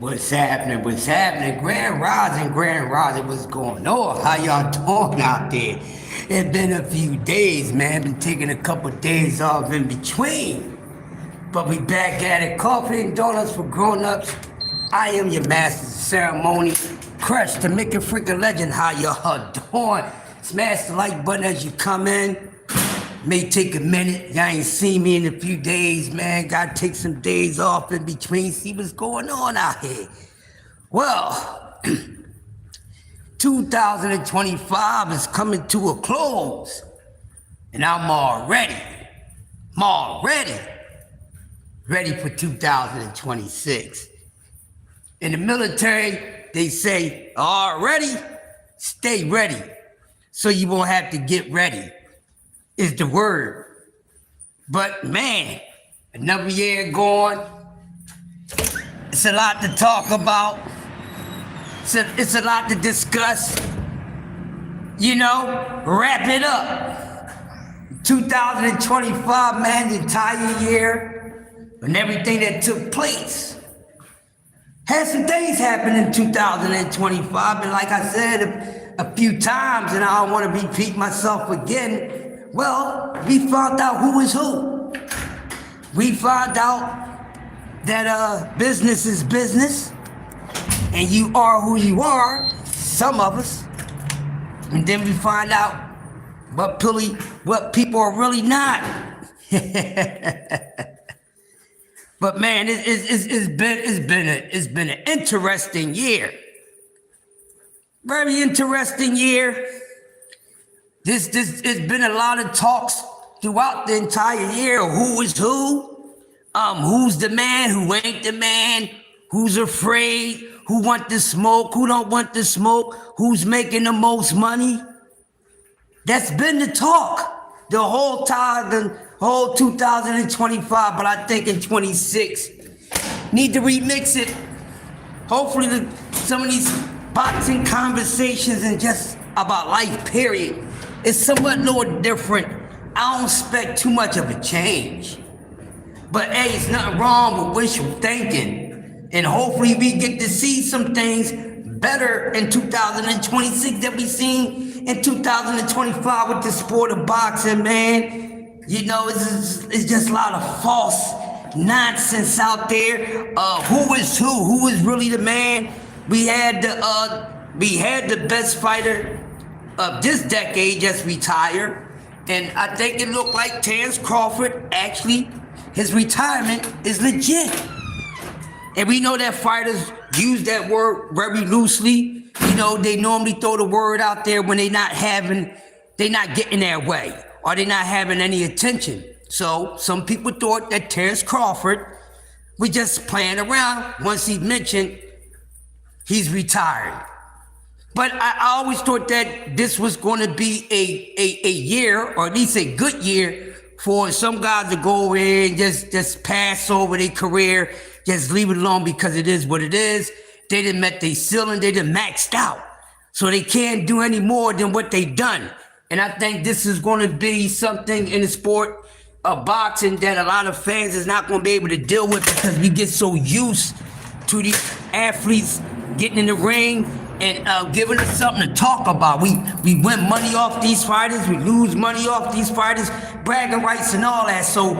What's happening? What's happening? Grand Rising, what's going on? How y'all doing out there? It's been a few days, man. Been taking a couple days off in between. But we back at it. Coffee and donuts for grown-ups. I am your master of ceremony. Crush the Make It Freaking Legend. How y'all doing? Smash the like button as you come in. May take a minute. Y'all ain't seen me in a few days, man. Gotta take some days off in between, see what's going on out here. Well, 2025 is coming to a close. And I'm already ready for 2026. In the military, they say, already, stay ready. So you won't have to get ready. Is the word. But man, another year gone. It's a lot to talk about. It's a lot to discuss. You know, wrap it up. 2025, man, the entire year, and everything that took place. Had some things happen in 2025, and like I said a few times, and I don't want to repeat myself again. Well, we found out who is who. We found out that business is business, and you are who you are, some of us. And then we find out what people are really not. But man, it's been an interesting year. Very interesting year. It's been a lot of talks throughout the entire year. Who is who? Who's the man? Who ain't the man? Who's afraid? Who want the smoke? Who don't want the smoke? Who's making the most money? That's been the talk the whole time, the whole 2025. But I think in 26, need to remix it. Hopefully, some of these boxing conversations and just about life, period. It's somewhat a little different. I don't expect too much of a change. But hey, it's nothing wrong with wishful thinking. And hopefully we get to see some things better in 2026 that we seen in 2025 with the sport of boxing, man. You know, it's just a lot of false nonsense out there. Who is who? Who is really the man? We had the best fighter of this decade just retired, and I think it looked like Terrence Crawford, actually, his retirement is legit. And we know that fighters use that word very loosely. You know, they normally throw the word out there when they're not getting their way, or they're not having any attention. So some people thought that Terrence Crawford was just playing around once he mentioned he's retired. But I always thought that this was going to be a year, or at least a good year, for some guys to go in, just pass over their career, just leave it alone because it is what it is. They didn't met their ceiling, they done maxed out. So they can't do any more than what they done. And I think this is going to be something in the sport of boxing that a lot of fans is not going to be able to deal with, because we get so used to these athletes getting in the ring and giving us something to talk about. We win money off these fighters, we lose money off these fighters, bragging rights and all that. So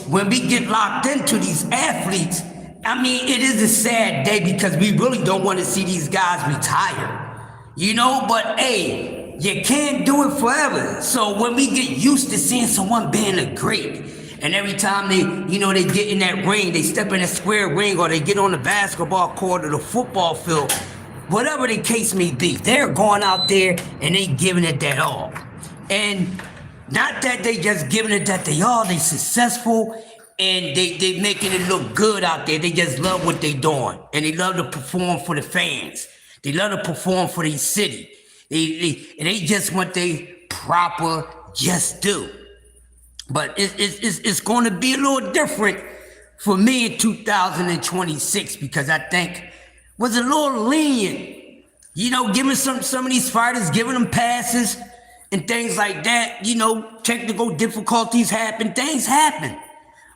when we get locked into these athletes, I mean, it is a sad day because we really don't want to see these guys retire. You know, but hey, you can't do it forever. So when we get used to seeing someone being a great, and every time they get in that ring, they step in a square ring, or they get on the basketball court or the football field, whatever the case may be, they're going out there and they giving it that all. And not that they just giving it that they successful and they making it look good out there. They just love what they doing. And they love to perform for the fans. They love to perform for their city. They just want their proper just due. But it's going to be a little different for me in 2026, because I think was a little lenient, you know, giving some of these fighters, giving them passes and things like that. You know, technical difficulties happen, things happen.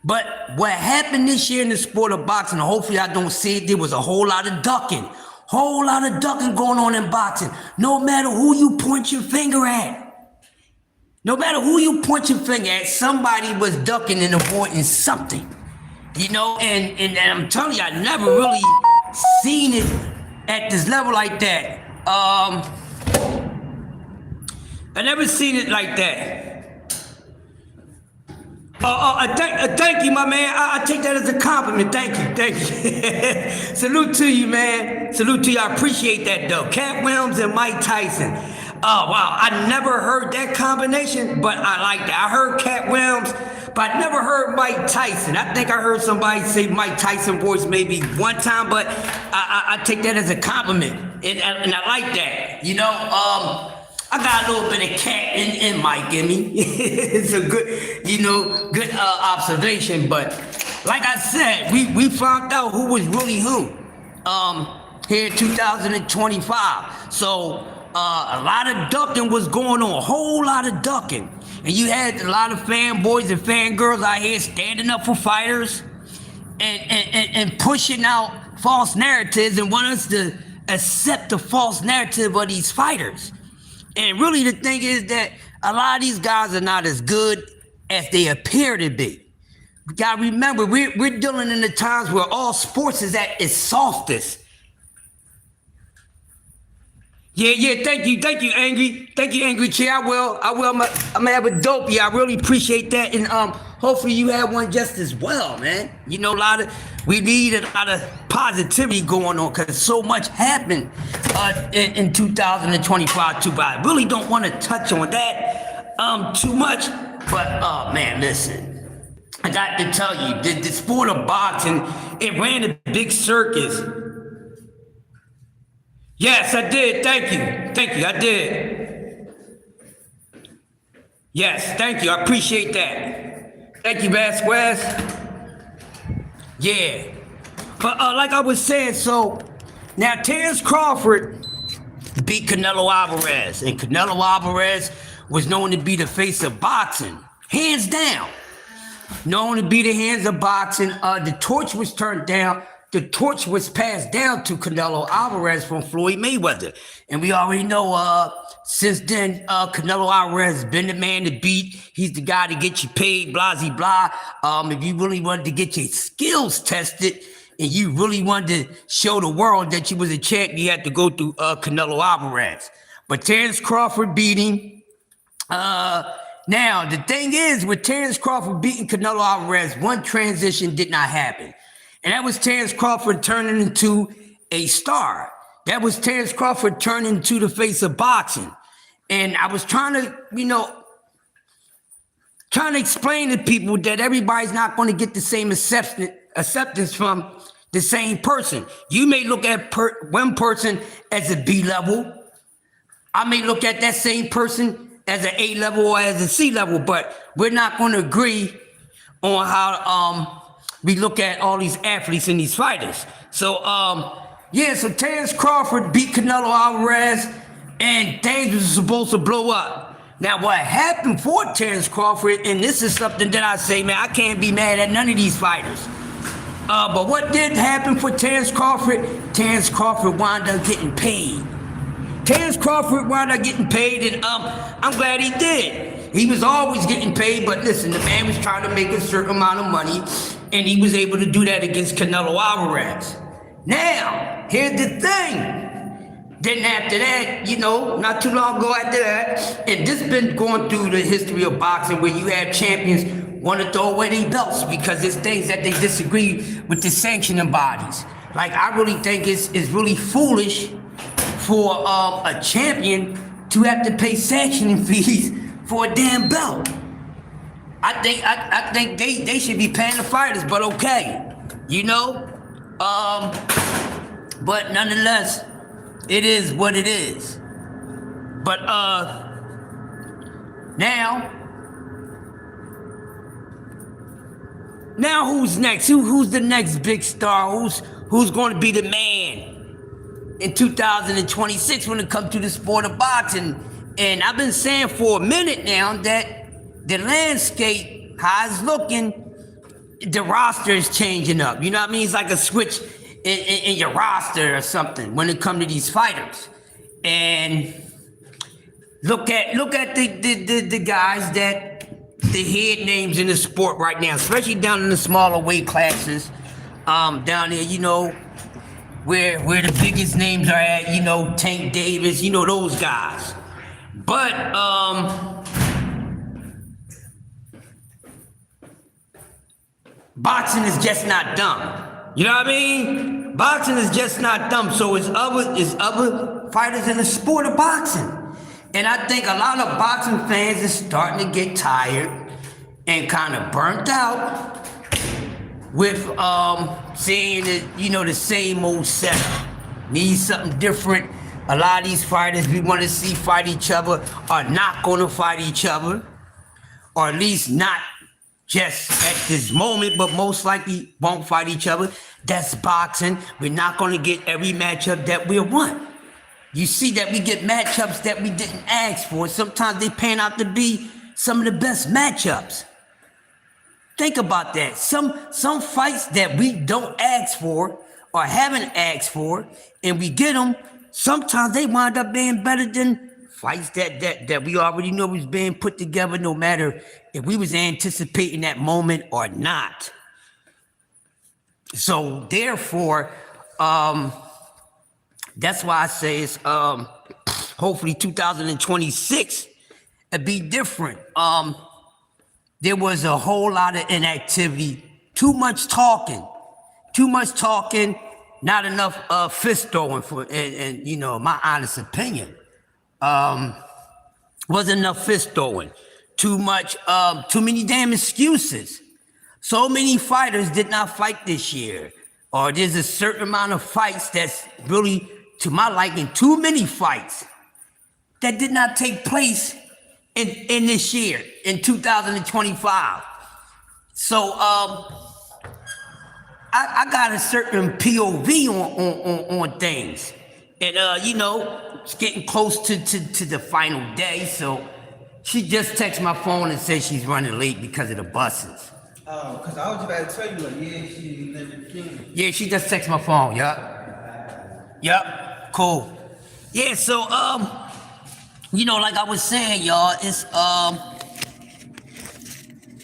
But what happened this year in the sport of boxing, hopefully I don't see it, there was a whole lot of ducking. Whole lot of ducking going on in boxing. No matter who you point your finger at. No matter who you point your finger at, somebody was ducking and avoiding something. You know, and I'm telling you, I never really seen it at this level like that. I never seen it like that. Thank you, my man. I take that as a compliment. Thank you. Salute to you, man. Salute to you. I appreciate that, though. Cat Williams and Mike Tyson. Oh, wow. I never heard that combination, but I like that. I heard Cat Williams, but I never heard Mike Tyson. I think I heard somebody say Mike Tyson voice maybe one time, but I take that as a compliment, and I like that. You know, I got a little bit of cat in Mike in me. It's a good, good observation. But like I said, we found out who was really who here in 2025. So a lot of ducking was going on, a whole lot of ducking. And you had a lot of fanboys and fangirls out here standing up for fighters and pushing out false narratives and want us to accept the false narrative of these fighters. And really the thing is that a lot of these guys are not as good as they appear to be. You gotta remember, we're dealing in the times where all sports is at its softest. Yeah, thank you, Angry. Thank you, Angry Chair. I will. I'm gonna have a dope. Yeah, I really appreciate that. And hopefully you have one just as well, man. You know, we need a lot of positivity going on because so much happened in 2025 too. But I really don't want to touch on that too much. But man, listen, I got to tell you, the sport of boxing, it ran a big circus. Yes, I did. Thank you. I did. Yes, thank you. I appreciate that. Thank you, Vasquez. Yeah. But like I was saying, so now Terence Crawford beat Canelo Alvarez, and Canelo Alvarez was known to be the face of boxing, hands down. Known to be the hands of boxing. The torch was turned down. The torch was passed down to Canelo Alvarez from Floyd Mayweather. And we already know since then, Canelo Alvarez has been the man to beat. He's the guy to get you paid, blah, blah, blah. If you really wanted to get your skills tested and you really wanted to show the world that you was a champ, you had to go through Canelo Alvarez. But Terence Crawford beat him. Now, the thing is, with Terence Crawford beating Canelo Alvarez, one transition did not happen. And that was Terence Crawford turning into a star. That was Terence Crawford turning into the face of boxing. And I was trying to, explain to people that everybody's not going to get the same acceptance from the same person. You may look at one person as a B level. I may look at that same person as an A level or as a C level, but we're not going to agree on how we look at all these athletes and these fighters. So, so Terence Crawford beat Canelo Alvarez, and things was supposed to blow up. Now, what happened for Terence Crawford, and this is something that I say, man, I can't be mad at none of these fighters. But what did happen for Terence Crawford? Terence Crawford wound up getting paid. Terence Crawford wound up getting paid, and I'm glad he did. He was always getting paid, but listen, the man was trying to make a certain amount of money, and he was able to do that against Canelo Alvarez. Now, here's the thing. Then after that, not too long ago after that, and this has been going through the history of boxing where you have champions want to throw away their belts because there's things that they disagree with the sanctioning bodies. Like, I really think it's really foolish for a champion to have to pay sanctioning fees for a damn belt. I think they should be paying the fighters, but okay, but nonetheless, it is what it is. But now who's next? Who's the next big star? Who's going to be the man in 2026 when it comes to the sport of boxing? And I've been saying for a minute now that the landscape, how it's looking, the roster is changing up. You know what I mean? It's like a switch in your roster or something when it comes to these fighters. And look at the guys that the head names in the sport right now, especially down in the smaller weight classes. Down there, you know, where the biggest names are at, you know, Tank Davis, you know, those guys. But boxing is just not dumb. You know what I mean? Boxing is just not dumb. So it's other fighters in the sport of boxing. And I think a lot of boxing fans are starting to get tired and kind of burnt out with seeing it, you know, the same old setup. Need something different. A lot of these fighters we want to see fight each other are not going to fight each other, or at least not just at this moment, but most likely won't fight each other. That's boxing. We're not going to get every matchup that we want. You see that we get matchups that we didn't ask for. Sometimes they pan out to be some of the best matchups. Think about that. Some fights that we don't ask for or haven't asked for, and we get them, sometimes they wind up being better than fights that we already know was being put together, no matter if we was anticipating that moment or not. So therefore, that's why I say it's hopefully 2026 it'll be different. There was a whole lot of inactivity, too much talking, not enough fist throwing for, and you know, my honest opinion, wasn't enough fist throwing, too many damn excuses. So many fighters did not fight this year, or there's a certain amount of fights that's really, to my liking, too many fights that did not take place in this year, in 2025. So I got a certain POV on things. And you know, it's getting close to the final day, so she just texted my phone and said she's running late because of the buses. Oh, because I was about to tell you, like, yeah, she lived in. Yeah, she just texted my phone, Yup, cool. Yeah, so you know, like I was saying, y'all, it's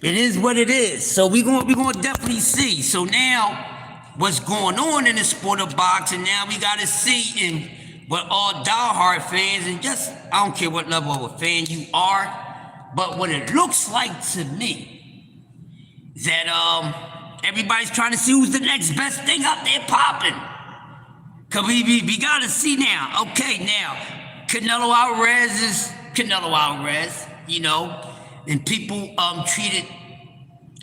it is what it is. So we gonna definitely see. So now, what's going on in the sport of boxing? Now we gotta see, and what all diehard fans, and just I don't care what level of a fan you are, but what it looks like to me is that everybody's trying to see who's the next best thing out there popping. Cause we gotta see now. Okay, now Canelo Alvarez is Canelo Alvarez, you know, and people treated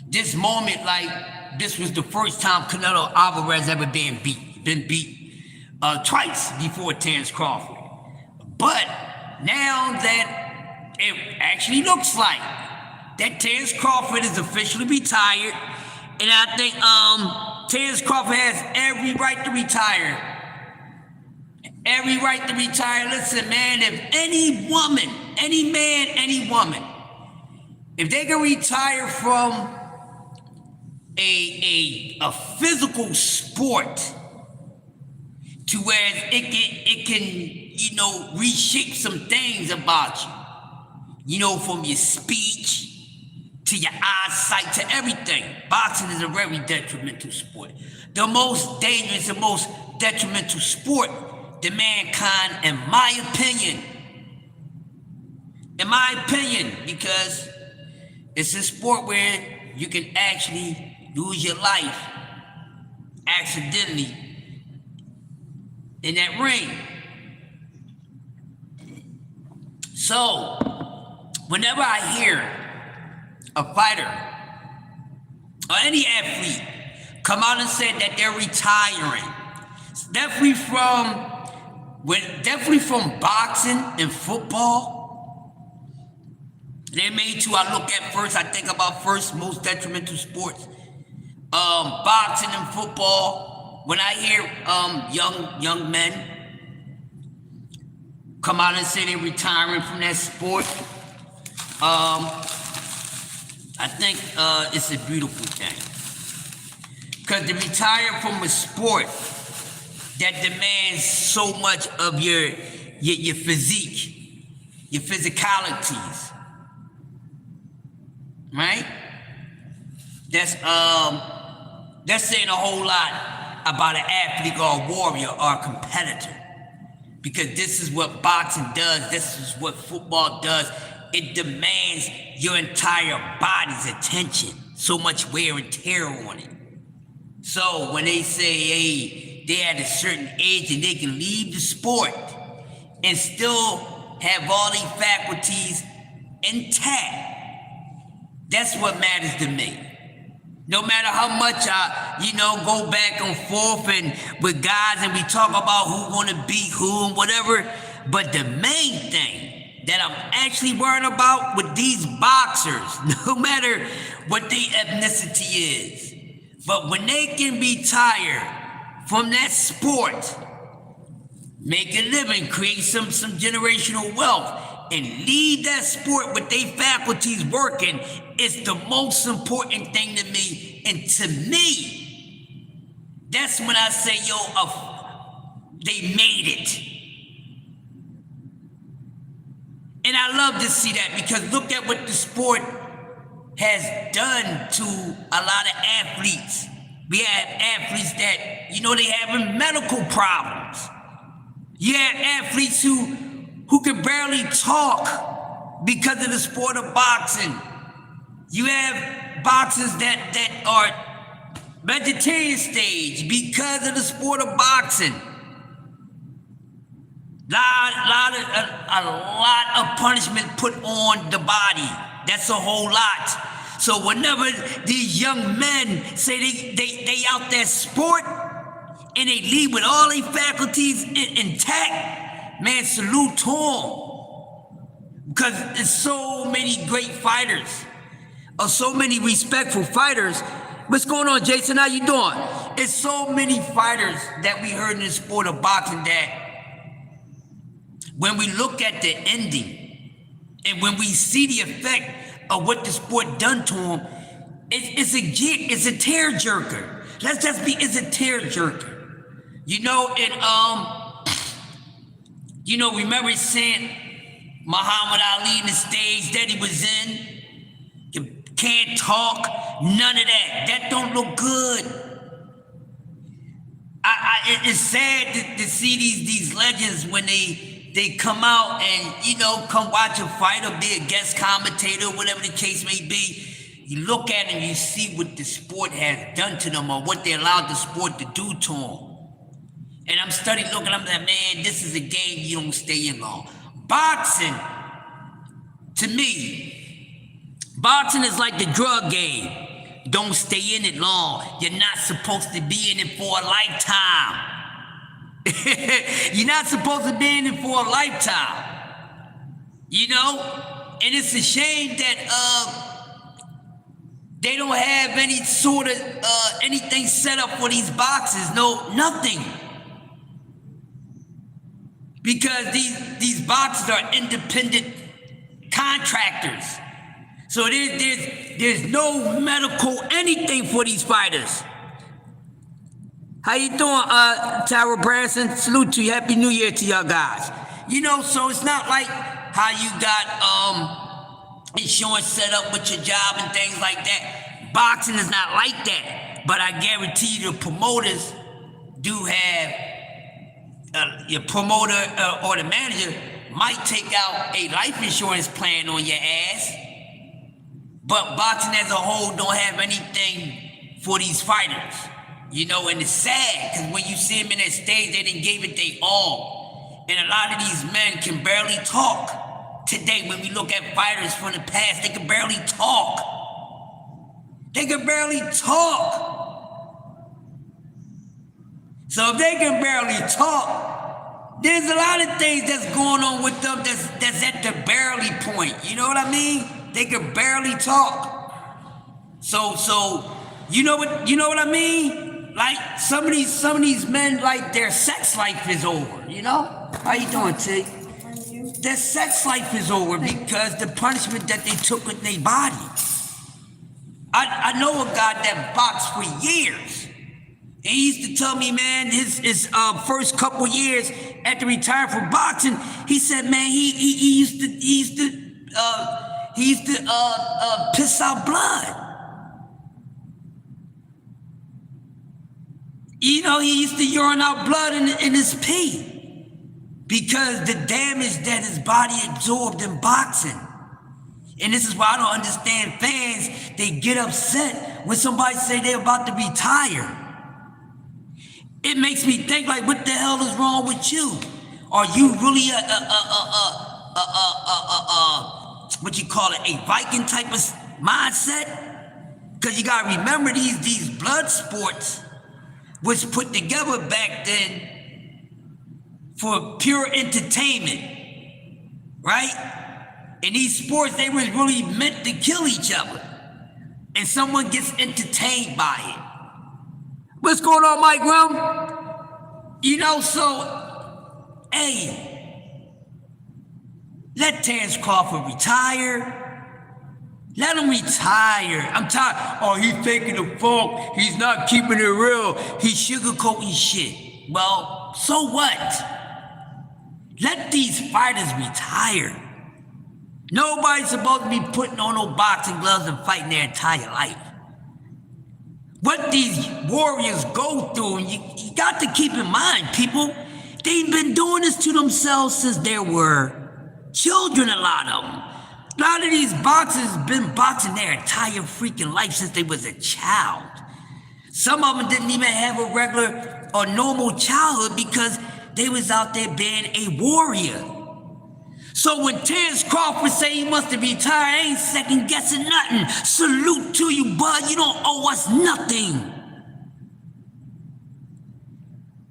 this moment like this was the first time Canelo Alvarez ever been beat twice before Terence Crawford. But now that it actually looks like that Terence Crawford is officially retired, and I think Terence Crawford has every right to retire. Every right to retire. Listen, man, if any woman, any man, any woman, if they can retire from a physical sport to where it can, you know, reshape some things about you know, from your speech to your eyesight to everything. Boxing is a very detrimental sport. The most dangerous and most detrimental sport to mankind, in my opinion. In my opinion, because it's a sport where you can actually lose your life accidentally in that ring. So, whenever I hear a fighter or any athlete come out and say that they're retiring, it's definitely from boxing and football. They're made to, I look at first, I think about first most detrimental sports. Boxing and football. When I hear young men come out and say they're retiring from that sport, I think it's a beautiful thing. Because to retire from a sport that demands so much of your physique, your physicalities, right? That's saying a whole lot about an athlete or a warrior or a competitor. Because this is what boxing does, this is what football does. It demands your entire body's attention, so much wear and tear on it. So when they say, hey, they're at a certain age and they can leave the sport and still have all their faculties intact, that's what matters to me. No matter how much I, go back and forth and with guys and we talk about who wanna beat who and whatever, but the main thing that I'm actually worried about with these boxers, no matter what their ethnicity is, but when they can retire from that sport, make a living, create some generational wealth, and leave that sport with their faculties working, is the most important thing to me. And to me, that's when I say, they made it. And I love to see that, because look at what the sport has done to a lot of athletes. We have athletes that, they having medical problems. You have athletes who can barely talk because of the sport of boxing. You have boxers that are vegetarian stage because of the sport of boxing. A lot of punishment put on the body. That's a whole lot. So whenever these young men say they out there sport and they leave with all their faculties intact, man, salute to them. Because there's so many great fighters, or so many respectful fighters. What's going on, Jason? How you doing? It's so many fighters that we heard in the sport of boxing that when we look at the ending and when we see the effect of what the sport done to them, it's a tearjerker. It's a tearjerker. Remember seeing Muhammad Ali in the stage that he was in? You can't talk, none of that. That don't look good. It's sad to see these legends when they come out and, come watch a fight or be a guest commentator, whatever the case may be. You look at them, you see what the sport has done to them or what they allowed the sport to do to them. And I'm studying, looking, I'm like, man, this is a game you don't stay in long. Boxing, to me, boxing is like the drug game. Don't stay in it long. You're not supposed to be in it for a lifetime. You're not supposed to be in it for a lifetime. And it's a shame that they don't have any sort of anything set up for these boxers. No, nothing. Because these boxers are independent contractors. So there's no medical anything for these fighters. How you doing, Tara Branson? Salute to you. Happy New Year to y'all guys. So it's not like how you got insurance set up with your job and things like that. Boxing is not like that. But I guarantee you the promoters do have, your promoter or the manager might take out a life insurance plan on your ass. But boxing as a whole don't have anything for these fighters. And it's sad, because when you see them in that stage, they done gave it their all. And a lot of these men can barely talk. Today, when we look at fighters from the past, they can barely talk. They can barely talk. So if they can barely talk, there's a lot of things that's going on with them that's at the barely point. You know what I mean? They can barely talk. So you know what I mean? Like some of these men, like their sex life is over, How you doing, T? Their sex life is over because the punishment that they took with their body. I know a guy that boxed for years. And he used to tell me, man, his first couple years after retiring from boxing, he said, man, he used to piss out blood. You know, he used to urine out blood in his pee because the damage that his body absorbed in boxing. And this is why I don't understand fans. They get upset when somebody say they're about to retire. It makes me think, like, what the hell is wrong with you? Are you really what you call it, a Viking type of mindset? Because you gotta remember these blood sports was put together back then for pure entertainment, right? In these sports, they was really meant to kill each other. And someone gets entertained by it. What's going on, Mike Rum? You know, so, hey, let Terrence Crawford retire. Let him retire. I'm tired. Oh, he's faking the funk. He's not keeping it real. He's sugarcoating shit. Well, so what? Let these fighters retire. Nobody's supposed to be putting on no boxing gloves and fighting their entire life. What these warriors go through, and you got to keep in mind, people, they've been doing this to themselves since they were children, a lot of them. A lot of these boxers been boxing their entire freaking life since they was a child. Some of them didn't even have a regular or normal childhood because they was out there being a warrior. So when Terrence Crawford say he wants to retire, I ain't second guessing nothing. Salute to you, bud. You don't owe us nothing.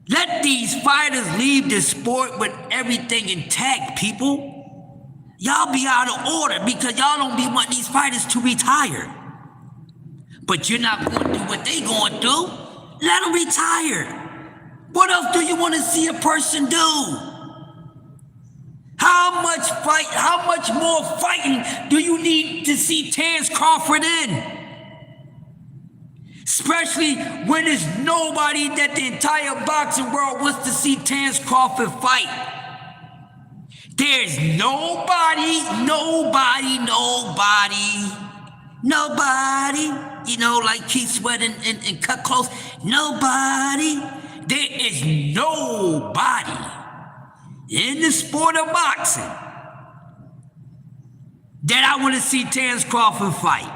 Let these fighters leave the sport with everything intact, people. Y'all be out of order because y'all don't be wanting these fighters to retire. But you're not going to do what they going to do. Let them retire. What else do you want to see a person do? How much more fighting do you need to see Terrence Crawford in? Especially when there's nobody that the entire boxing world wants to see Terrence Crawford fight. There's nobody, you know, like Keith Sweat and Cut Close, nobody. There is nobody in the sport of boxing that I want to see Terrence Crawford fight.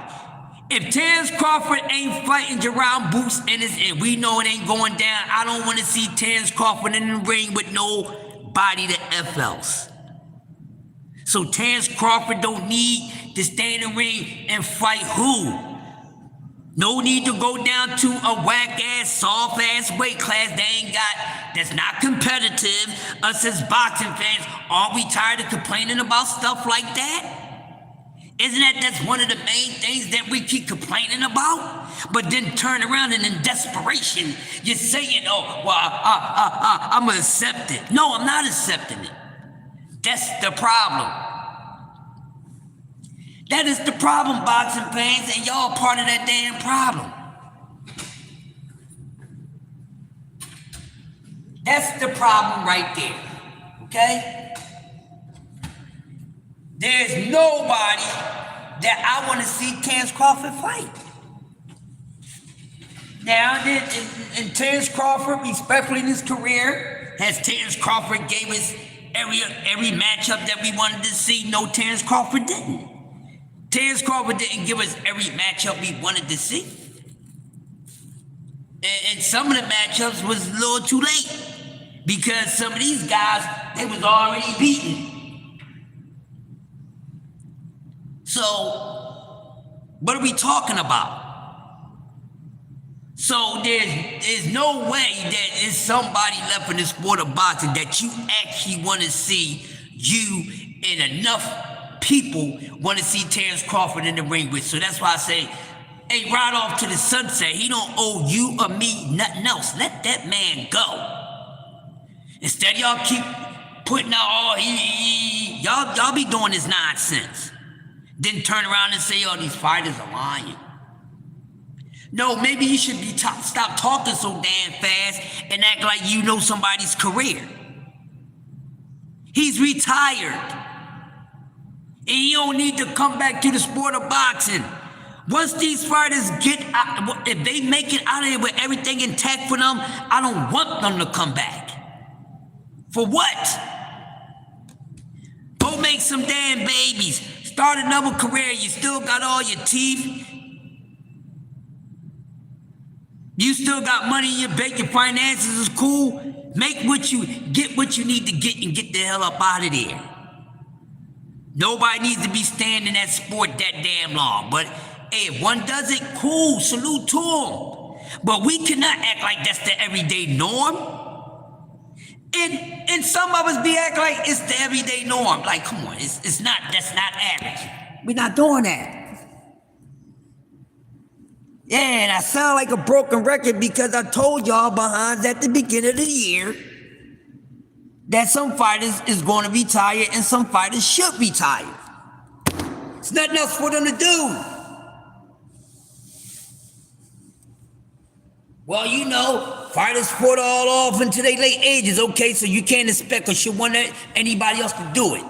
If Terrence Crawford ain't fighting Jerome Boots and we know it ain't going down, I don't want to see Terrence Crawford in the ring with nobody the F else. So Terrence Crawford don't need to stay in the ring and fight who? No need to go down to a whack-ass, soft-ass weight class that's not competitive. Us as boxing fans, aren't we tired of complaining about stuff like that? Isn't that's one of the main things that we keep complaining about? But then turn around and in desperation, you're saying, oh, well, I'm gonna accept it. No, I'm not accepting it. That's the problem. That is the problem, boxing fans, and y'all part of that damn problem. That's the problem right there, okay? There's nobody that I want to see Terrence Crawford fight. Now, in Terrence Crawford, respectfully in his career, has Terrence Crawford gave us every matchup that we wanted to see? No, Terrence Crawford didn't. Terrence Crawford didn't give us every matchup we wanted to see. And some of the matchups was a little too late because some of these guys, they was already beaten. So, what are we talking about? So there's no way that there's somebody left in the sport of boxing that you actually want to see you and enough people want to see Terrence Crawford in the ring with. So that's why I say, hey, right off to the sunset. He don't owe you or me nothing else. Let that man go. Instead, y'all keep putting out, y'all be doing this nonsense. Then turn around and say, oh, these fighters are lying. No, maybe you should be stop talking so damn fast and act like you know somebody's career. He's retired. And he don't need to come back to the sport of boxing. Once these fighters get out, if they make it out of here with everything intact for them, I don't want them to come back. For what? Go make some damn babies. Start another career. You still got all your teeth. You still got money in your bank. Your finances is cool. Get what you need to get and get the hell up out of there. Nobody needs to be staying in that sport that damn long. But hey, if one does it, cool, salute to them. But we cannot act like that's the everyday norm. And some of us be acting like it's the everyday norm. Like, come on, that's not average. We're not doing that. Yeah, and I sound like a broken record because I told y'all behind at the beginning of the year that some fighters is going to retire and some fighters should retire. There's nothing else for them to do. Well, you know, fighters fought all off into their late ages, okay, so you can't expect or should want anybody else to do it.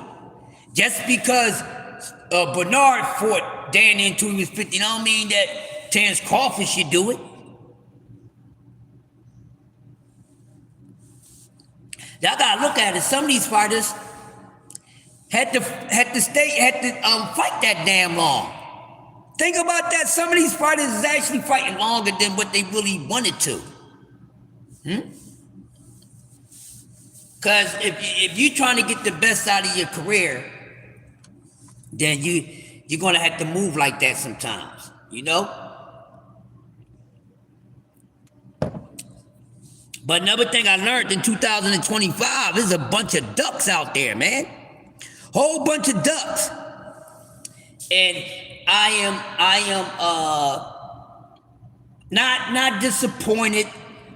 Just because Bernard fought Danny until he was 50, don't mean that Terence Crawford should do it. Y'all gotta look at it. Some of these fighters had to fight that damn long. Think about that. Some of these fighters is actually fighting longer than what they really wanted to. Because if you're trying to get the best out of your career, then you're gonna have to move like that sometimes, you know? But another thing I learned in 2025 is a bunch of ducks out there, man. Whole bunch of ducks. And I am not disappointed,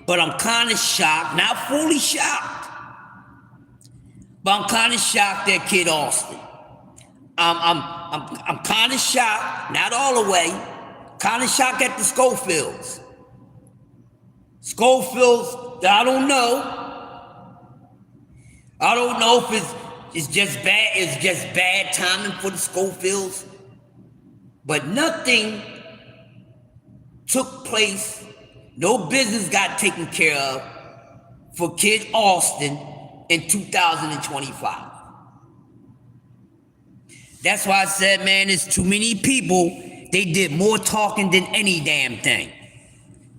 but I'm kind of shocked. Not fully shocked, but I'm kind of shocked at Kid Austin. I'm kind of shocked, not all the way. Kind of shocked at the Schofields. Schofields, I don't know. I don't know if it's just bad timing for the Schofields. But nothing took place, no business got taken care of for Kid Austin in 2025. That's why I said, man, there's too many people. They did more talking than any damn thing.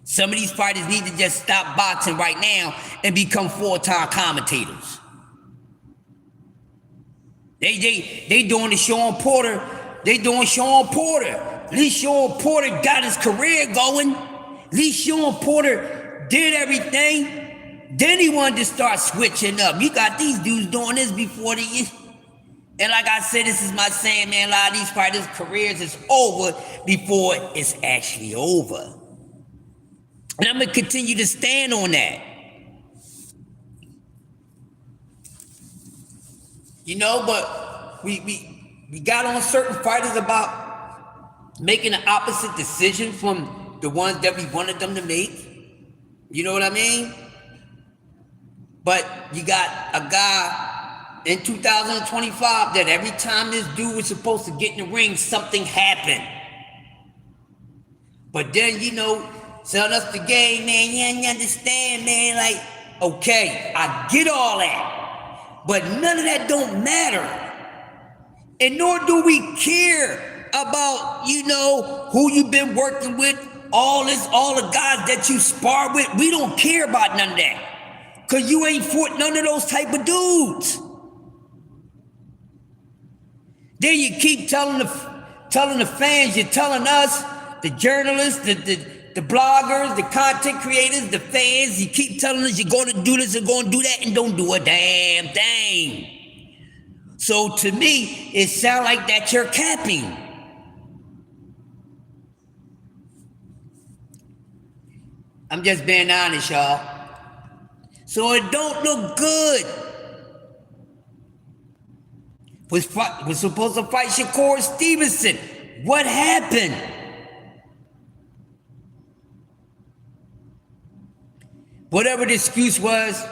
Some of these fighters need to just stop boxing right now and become full-time commentators. They doing the Sean Porter. They doing Sean Porter. At least Sean Porter got his career going. At least Sean Porter did everything. Then he wanted to start switching up. You got these dudes doing this before the... And like I said, this is my saying, man, a lot of these fighters' careers is over before it's actually over. And I'm going to continue to stand on that. You know, but we got on certain fighters about making the opposite decision from the ones that we wanted them to make. You know what I mean? But you got a guy in 2025 that every time this dude was supposed to get in the ring, something happened. But then, you know, selling us the game, man, you understand, man, like, okay, I get all that, but none of that don't matter. And nor do we care about, you know, who you've been working with, all the guys that you spar with. We don't care about none of that, because you ain't fought none of those type of dudes. Then you keep telling the fans, you're telling us, the journalists, the bloggers, the content creators, the fans, you keep telling us you're going to do this and going to do that and don't do a damn thing. So to me, it sounds like that you're capping. I'm just being honest, y'all. So it don't look good. Was supposed to fight Shakur Stevenson. What happened? whatever the excuse was,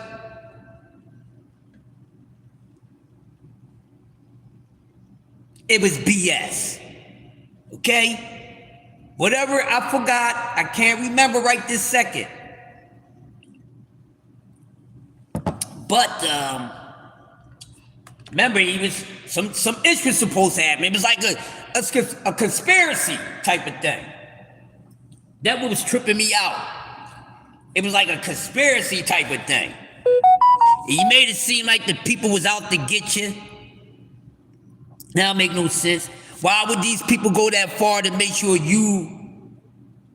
it was BS. Okay? Whatever, I forgot. I can't remember right this second. But remember, he was some ish was supposed to happen. It was like a conspiracy type of thing. That was tripping me out. It was like a conspiracy type of thing. He made it seem like the people was out to get you. Now it make no sense. Why would these people go that far to make sure you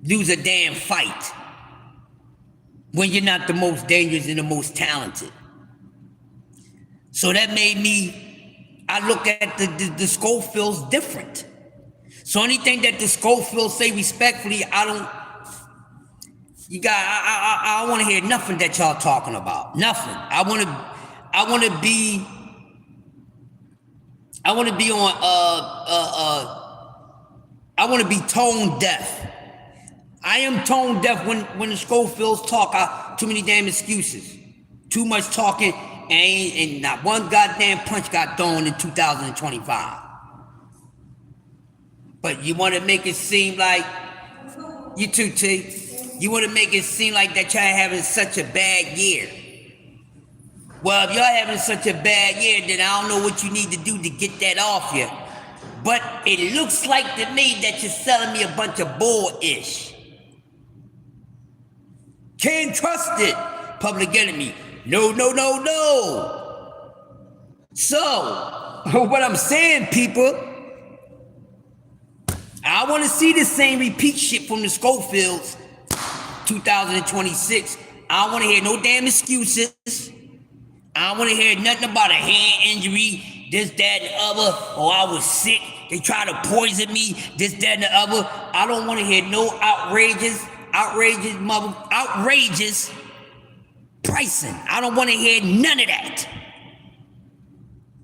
lose a damn fight when you're not the most dangerous and the most talented? So that made me, I look at the Schofields different. So anything that the Schofields say respectfully, I don't want to hear nothing that y'all talking about. Nothing. I want to be tone deaf. I am tone deaf when the Schofields talk. Too many damn excuses. Too much talking, and not one goddamn punch got thrown in 2025. But you want to make it seem like, you too, T, you want to make it seem like that y'all having such a bad year. Well, if y'all having such a bad year, then I don't know what you need to do to get that off you. But it looks like to me that you're selling me a bunch of bull-ish. Can't trust it, Public Enemy. No, no, no, no. So, what I'm saying, people, I want to see the same repeat shit from the Schofields 2026. I don't want to hear no damn excuses. I don't want to hear nothing about a hand injury, this, that, and the other. Oh, I was sick. They tried to poison me, this, that, and the other. I don't want to hear no outrageous pricing. I don't want to hear none of that.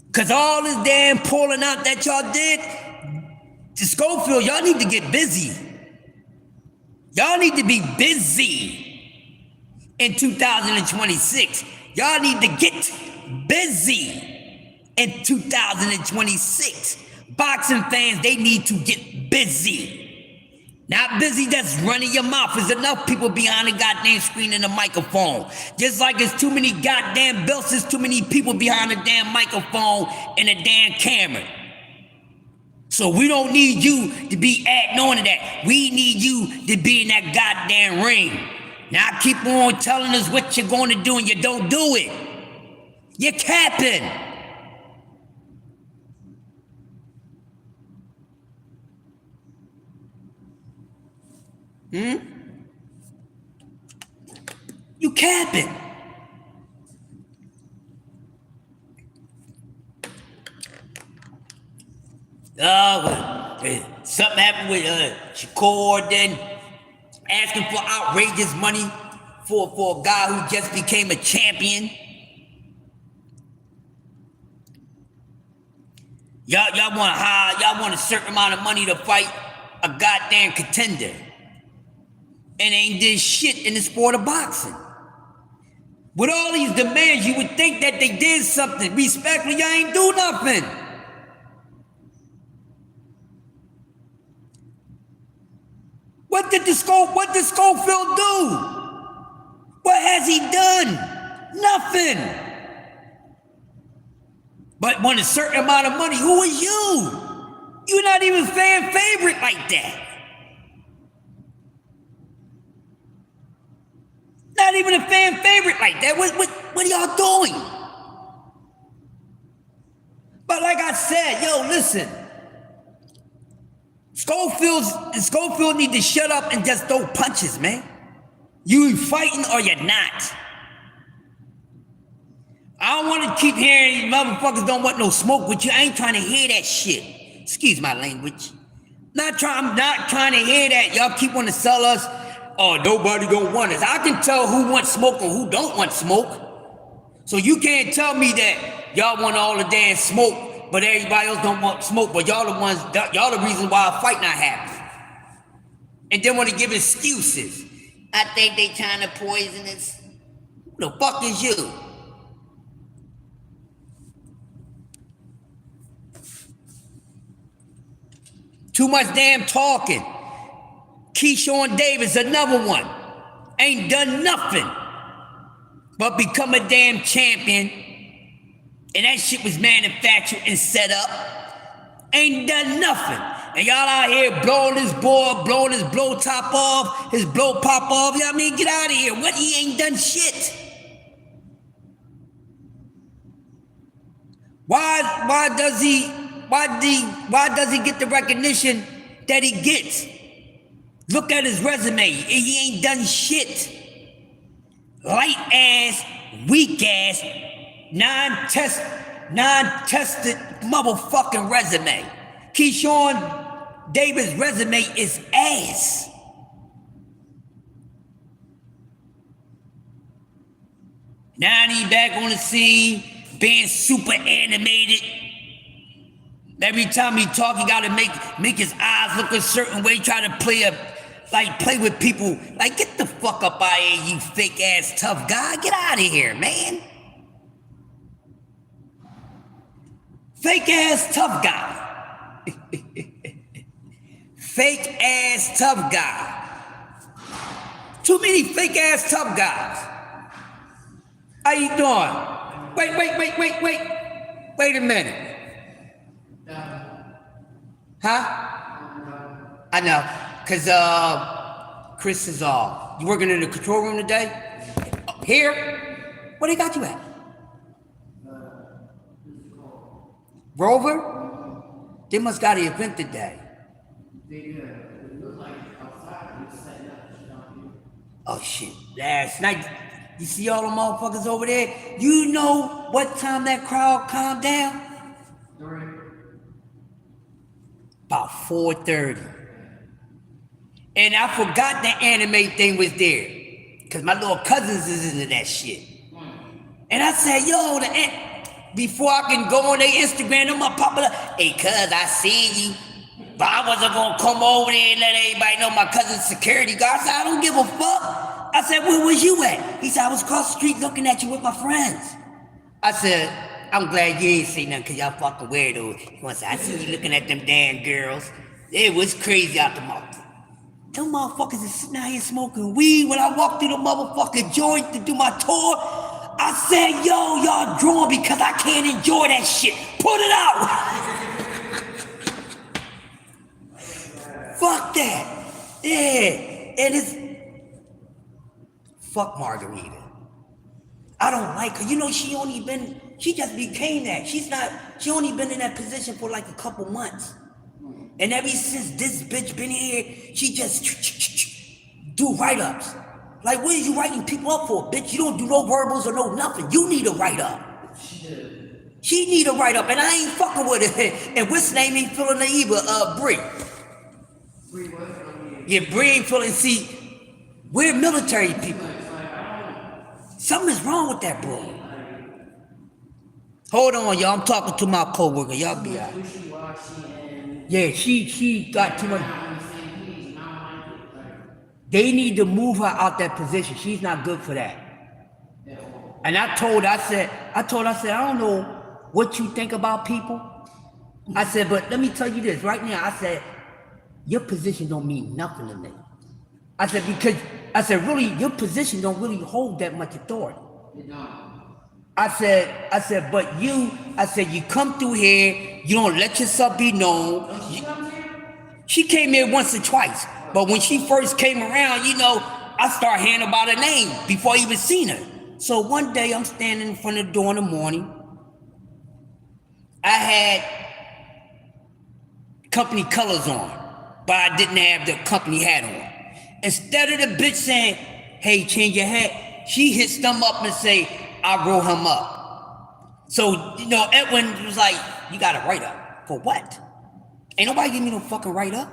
Because all this damn pulling out that y'all did, to Schofield, y'all need to get busy. Y'all need to be busy in 2026. Y'all need to get busy in 2026. Boxing fans, they need to get busy. Not busy that's running your mouth. There's enough people behind the goddamn screen and the microphone. Just like there's too many goddamn belts, there's too many people behind the damn microphone and the damn camera. So we don't need you to be adding on to that. We need you to be in that goddamn ring. Now keep on telling us what you're going to do and you don't do it. You're capping. You capping. Something happened with Shakur then asking for outrageous money for a guy who just became a champion. Y'all want a certain amount of money to fight a goddamn contender. And ain't did shit in the sport of boxing. With all these demands, you would think that they did something. Respectfully, y'all ain't do nothing. What did Schofield do? What has he done? Nothing. But want a certain amount of money. Who is you? You're not even fan favorite like that. Not even a fan favorite like that. What are y'all doing? But like I said, yo, listen. Schofield need to shut up and just throw punches, man. You fighting or you're not. I don't want to keep hearing these motherfuckers don't want no smoke with you. I ain't trying to hear that shit. Excuse my language. I'm not trying to hear that. Y'all keep wanting to sell us. Oh, nobody gonna want us. I can tell who wants smoke and who don't want smoke. So you can't tell me that y'all want all the damn smoke, but everybody else don't want smoke, but y'all the reason why a fight not happening. And then want to give excuses. I think they trying to poison us. Who the fuck is you? Too much damn talking. Keyshawn Davis, another one. Ain't done nothing but become a damn champion. And that shit was manufactured and set up. Ain't done nothing. And y'all out here blowing his board, blowing his blow top off, his blow pop off. Y'all mean, get out of here. What? He ain't done shit. Why does he get the recognition that he gets? Look at his resume. He ain't done shit. Light ass, weak ass, non-tested motherfucking resume. Keyshawn Davis' resume is ass. Now he back on the scene, being super animated. Every time he talk, he gotta make his eyes look a certain way, try to play with people. Like, get the fuck up out of here, you fake ass tough guy. Get out of here, man. Fake ass tough guy. Fake ass tough guy. Too many fake ass tough guys. How you doing? Wait a minute. Huh? I know, cause Chris is off. You working in the control room today? Here? Where they got you at? Rover? They must got an event today. Oh shit, last night, you see all the motherfuckers over there? You know what time that crowd calmed down? About 4:30. And I forgot the anime thing was there. Cause my little cousins is into that shit. And I said, yo, before I can go on their Instagram, I'm gonna pop it up. Hey, cuz, I seen you. But I wasn't gonna come over there and let everybody know my cousin's security guard. I said, I don't give a fuck. I said, where was you at? He said, I was across the street looking at you with my friends. I said, I'm glad you ain't say nothing, cause y'all fucking weirdos. He wants to say, I see you looking at them damn girls. It was crazy out the mouth. Them motherfuckers is sitting out here smoking weed. When I walked through the motherfucking joint to do my tour, I said, yo, y'all drawing because I can't enjoy that shit. Put it out. Fuck that. Yeah. And it's, fuck Margarita. I don't like her. You know, she just became that. She only been in that position for like a couple months. And ever since this bitch been here, she just do write-ups. Like, what are you writing people up for, bitch? You don't do no verbals or no nothing. You need a write-up. She need a write-up, and I ain't fucking with it. And what's name ain't feeling her either, Bree. Bree what? Yeah, Bree ain't feeling, see, we're military people. Something's wrong with that boy. Hold on, y'all. I'm talking to my coworker. Y'all be out. Yeah, she got too much. They need to move her out that position. She's not good for that. And I told her, I said, I don't know what you think about people. I said, but let me tell you this right now. I said, your position don't mean nothing to me. I said, really, your position don't really hold that much authority. I said, but you come through here, you don't let yourself be known. She came here once or twice, but when she first came around, you know, I started hearing about her name before I even seen her. So one day I'm standing in front of the door in the morning. I had company colors on, but I didn't have the company hat on. Instead of the bitch saying, hey, change your hat, she hits them up and say, I roll him up. So, you know, Edwin was like, you got to write up. For what? Ain't nobody give me no fucking write up.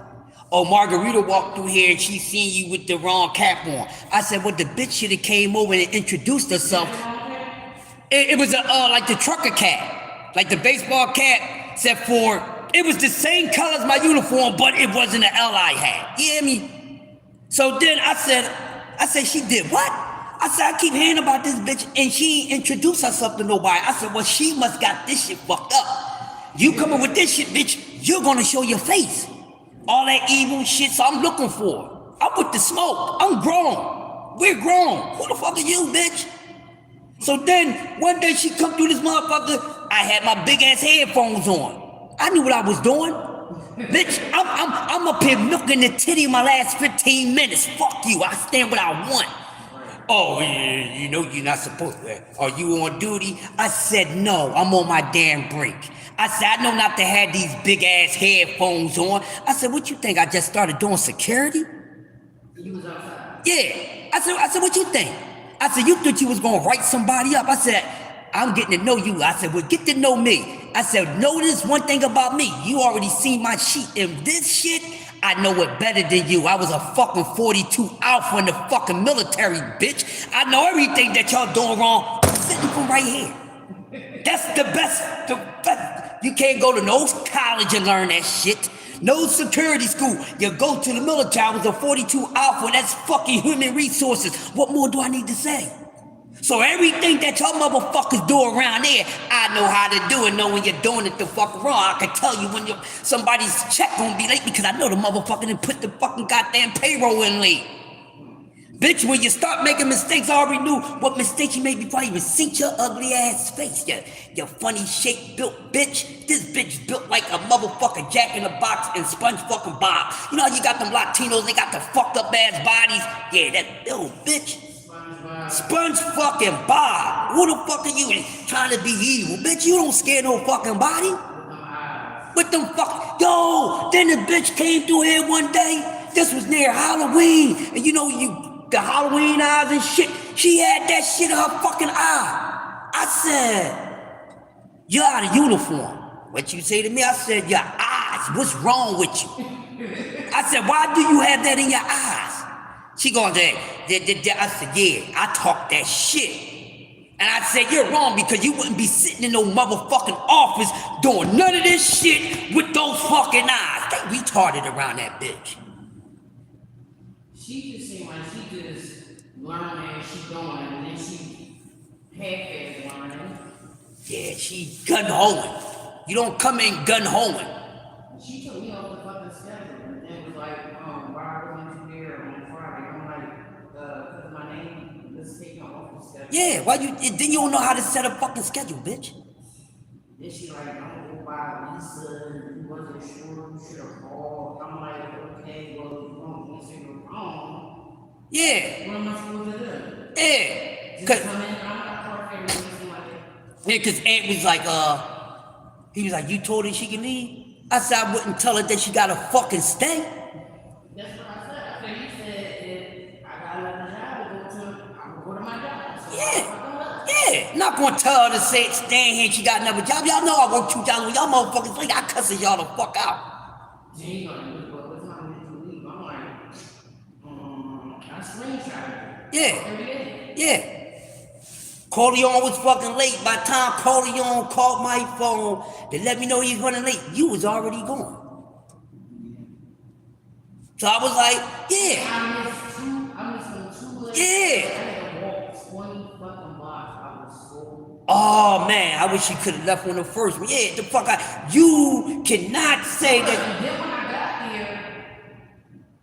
Oh, Margarita walked through here and she seen you with the wrong cap on. I said, well, the bitch should have came over and introduced herself. It was like the trucker cap, like the baseball cap, except for, it was the same color as my uniform, but it wasn't an LI hat. You hear me? So then I said, she did what? I said, I keep hearing about this bitch, and she ain't introduced herself to nobody. I said, well, she must got this shit fucked up. You coming with this shit, bitch, you're gonna show your face. All that evil shit, so I'm looking for. I'm with the smoke. I'm grown. We're grown. Who the fuck are you, bitch? So then, one day she come through this motherfucker, I had my big ass headphones on. I knew what I was doing. Bitch, I'm up here milking the titty in my last 15 minutes. Fuck you, I stand what I want. Oh, you know you're not supposed to. Are you on duty? I said, no, I'm on my damn break. I said, I know not to have these big ass headphones on. I said, what you think, I just started doing security? You was outside? Yeah. I said, what you think? I said, you thought you was gonna write somebody up. I said, I'm getting to know you. I said, well, get to know me. I said, notice one thing about me. You already seen my sheet. And this shit, I know it better than you. I was a fucking 42 Alpha in the fucking military, bitch. I know everything that y'all doing wrong. I'm sitting from right here. That's the best. You can't go to no college and learn that shit. No security school. You go to the military. I was a 42 Alpha. That's fucking human resources. What more do I need to say? So everything that y'all motherfuckers do around there, I know how to do it. Know when you're doing it the fuck wrong. I can tell you when somebody's check gonna be late because I know the motherfucker didn't put the fucking goddamn payroll in late. Bitch, when you start making mistakes, I already knew what mistakes you made before I even seen your ugly ass face. You funny shaped built bitch. This bitch built like a motherfucking Jack in the Box and Sponge fucking Bob. You know how you got them Latinos, they got the fucked up ass bodies? Yeah, that little bitch. Sponge fucking Bob. Who the fuck are you trying to be evil? Bitch, you don't scare no fucking body. With them fuck. Yo, then the bitch came through here one day. This was near Halloween. And you know, the Halloween eyes and shit. She had that shit in her fucking eye. I said, you're out of uniform. What you say to me? I said, your eyes. What's wrong with you? I said, why do you have that in your eyes? She goes, I said, yeah, I talk that shit. And I said, you're wrong because you wouldn't be sitting in no motherfucking office doing none of this shit with those fucking eyes. They retarded around that bitch. She just seemed like she just learning and she going and then she half-assed learning. Yeah, she gun-hoeing. You don't come in gun-hoeing. She took me off the fucking schedule and then was like, why wasn't you there on Friday? I'm like, because of my name, let's take me off the schedule. Yeah, then you don't know how to set a fucking schedule, bitch. Then she like, don't go by Lisa, you wasn't sure, you should have called. I'm like, okay, well, you won't answer your phone. Yeah. What am I supposed to do? Yeah. Just come in, I'm not perfect or anything like that. Yeah, because Aunt was like, he was like, you told her she can leave? I said, I wouldn't tell her that she gotta fucking stay. That's what I said. I said, you said if I got another job to go to, I'm gonna go to my job. So Yeah. Not gonna tell her to say stay here, she got another job. Y'all know I work 2 jobs when y'all motherfuckers think I cussing y'all the fuck out. then you gonna look, well, what's my mental leave? I'm like, I screenshot it. Every day. Yeah. Corleone was fucking late. By the time Corleone called my phone to let me know he was running late, you was already gone. So I was like, yeah. I missed 2 legs. Yeah. I had to walk 20 fucking blocks. I was so... Oh man, I wish you could have left on the first one. Yeah, the fuck out. You cannot say that. And then when I got there,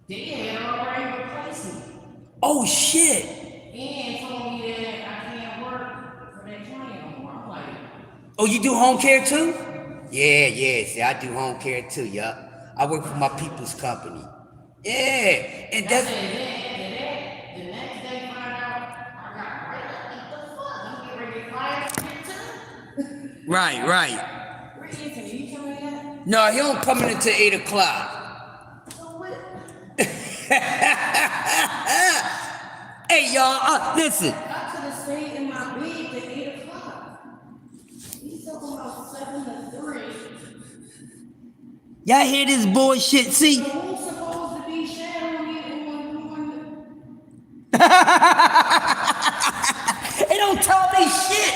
they had already replaced me. Oh shit. And told me that I can't work for that client anymore. I'm like... Oh, you do home care too? Yeah. See, I do home care too, yup. I work for my people's company. Yeah, and that's... The next day, find out, I got right up. What the fuck? I'm getting ready to fire too. Right. Where is he? You tell me that? No, he don't come in until 8 o'clock. So what? Hey, y'all, listen. I could have stayed in my bed till 8 o'clock. He's talking about 7 to 3. Y'all hear this bullshit? See? So who's supposed to be shadowing you on They don't tell me shit.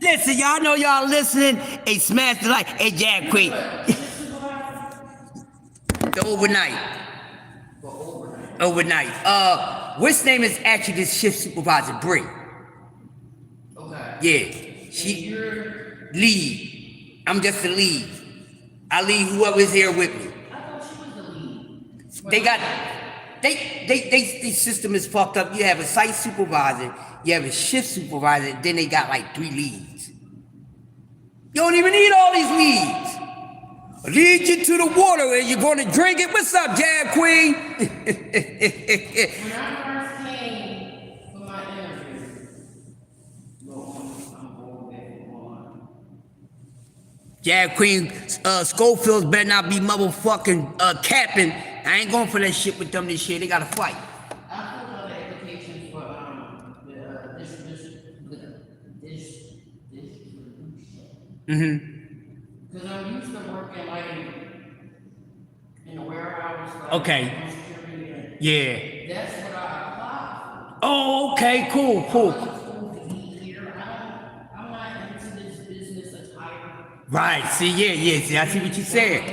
Listen, y'all know y'all listening. Hey, smash the like. Hey, Jack Queen. The overnight. Overnight. What's name is actually this shift supervisor, Bree. Okay. Yeah, she lead. I'm just the lead. I lead whoever's here with me. I thought she was the lead. They got they system is fucked up. You have a site supervisor, you have a shift supervisor, then they got like 3 leads. You don't even need all these leads. Lead you to the water and you're gonna drink it. What's up, Jab Queen? When I first came for my interview, I'm going back on. Jab Queen, Schofield's better not be motherfucking capping. I ain't going for that shit with them this year. They gotta fight. I filled out the application for Mm-hmm. Because I'm used to working like in a warehouse. Like, Okay. Yeah. That's what I applied for. Oh, okay, cool. I'm supposed to be here. I'm not into this business attire. Right, see, yeah, see, I see what you said.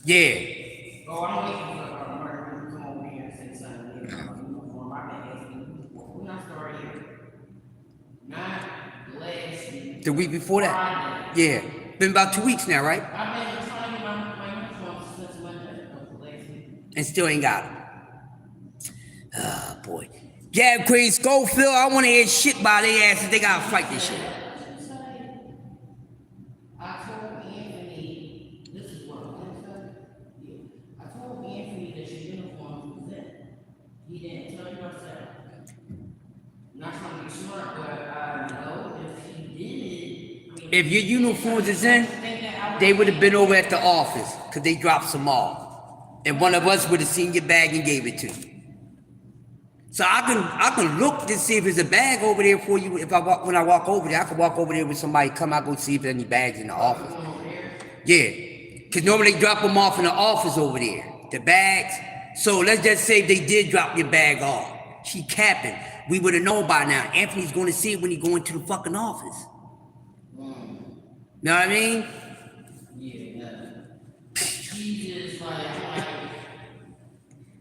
Yeah. Oh, I'm waiting for Martin to come over here and say something about uniform. I've been asking you before. When I started here, not last week. The week before that? Friday. Yeah. Been about 2 weeks now, right? I've been trying to get my uniform since Monday of last week. And still ain't got it. Oh, boy. Jab Queen, Schofield, I want to hear shit by their asses. They gotta fight this shit. I told Anthony, this is what I'm going to say. Yeah. I told Anthony that your uniform was in. He didn't tell you yourself. Not trying to be smart, but I know if he did it. If your uniforms is in, they would have been over at the office because they dropped some off. And one of us would have seen your bag and gave it to you. So I can look to see if there's a bag over there for you. When I walk over there, I can walk over there with somebody, come out, go see if there's any bags in the office. Yeah, because normally they drop them off in the office over there, the bags. So let's just say they did drop your bag off. She capping. We would have known by now. Anthony's going to see it when he go into the fucking office. Know what I mean? Yeah, he just like,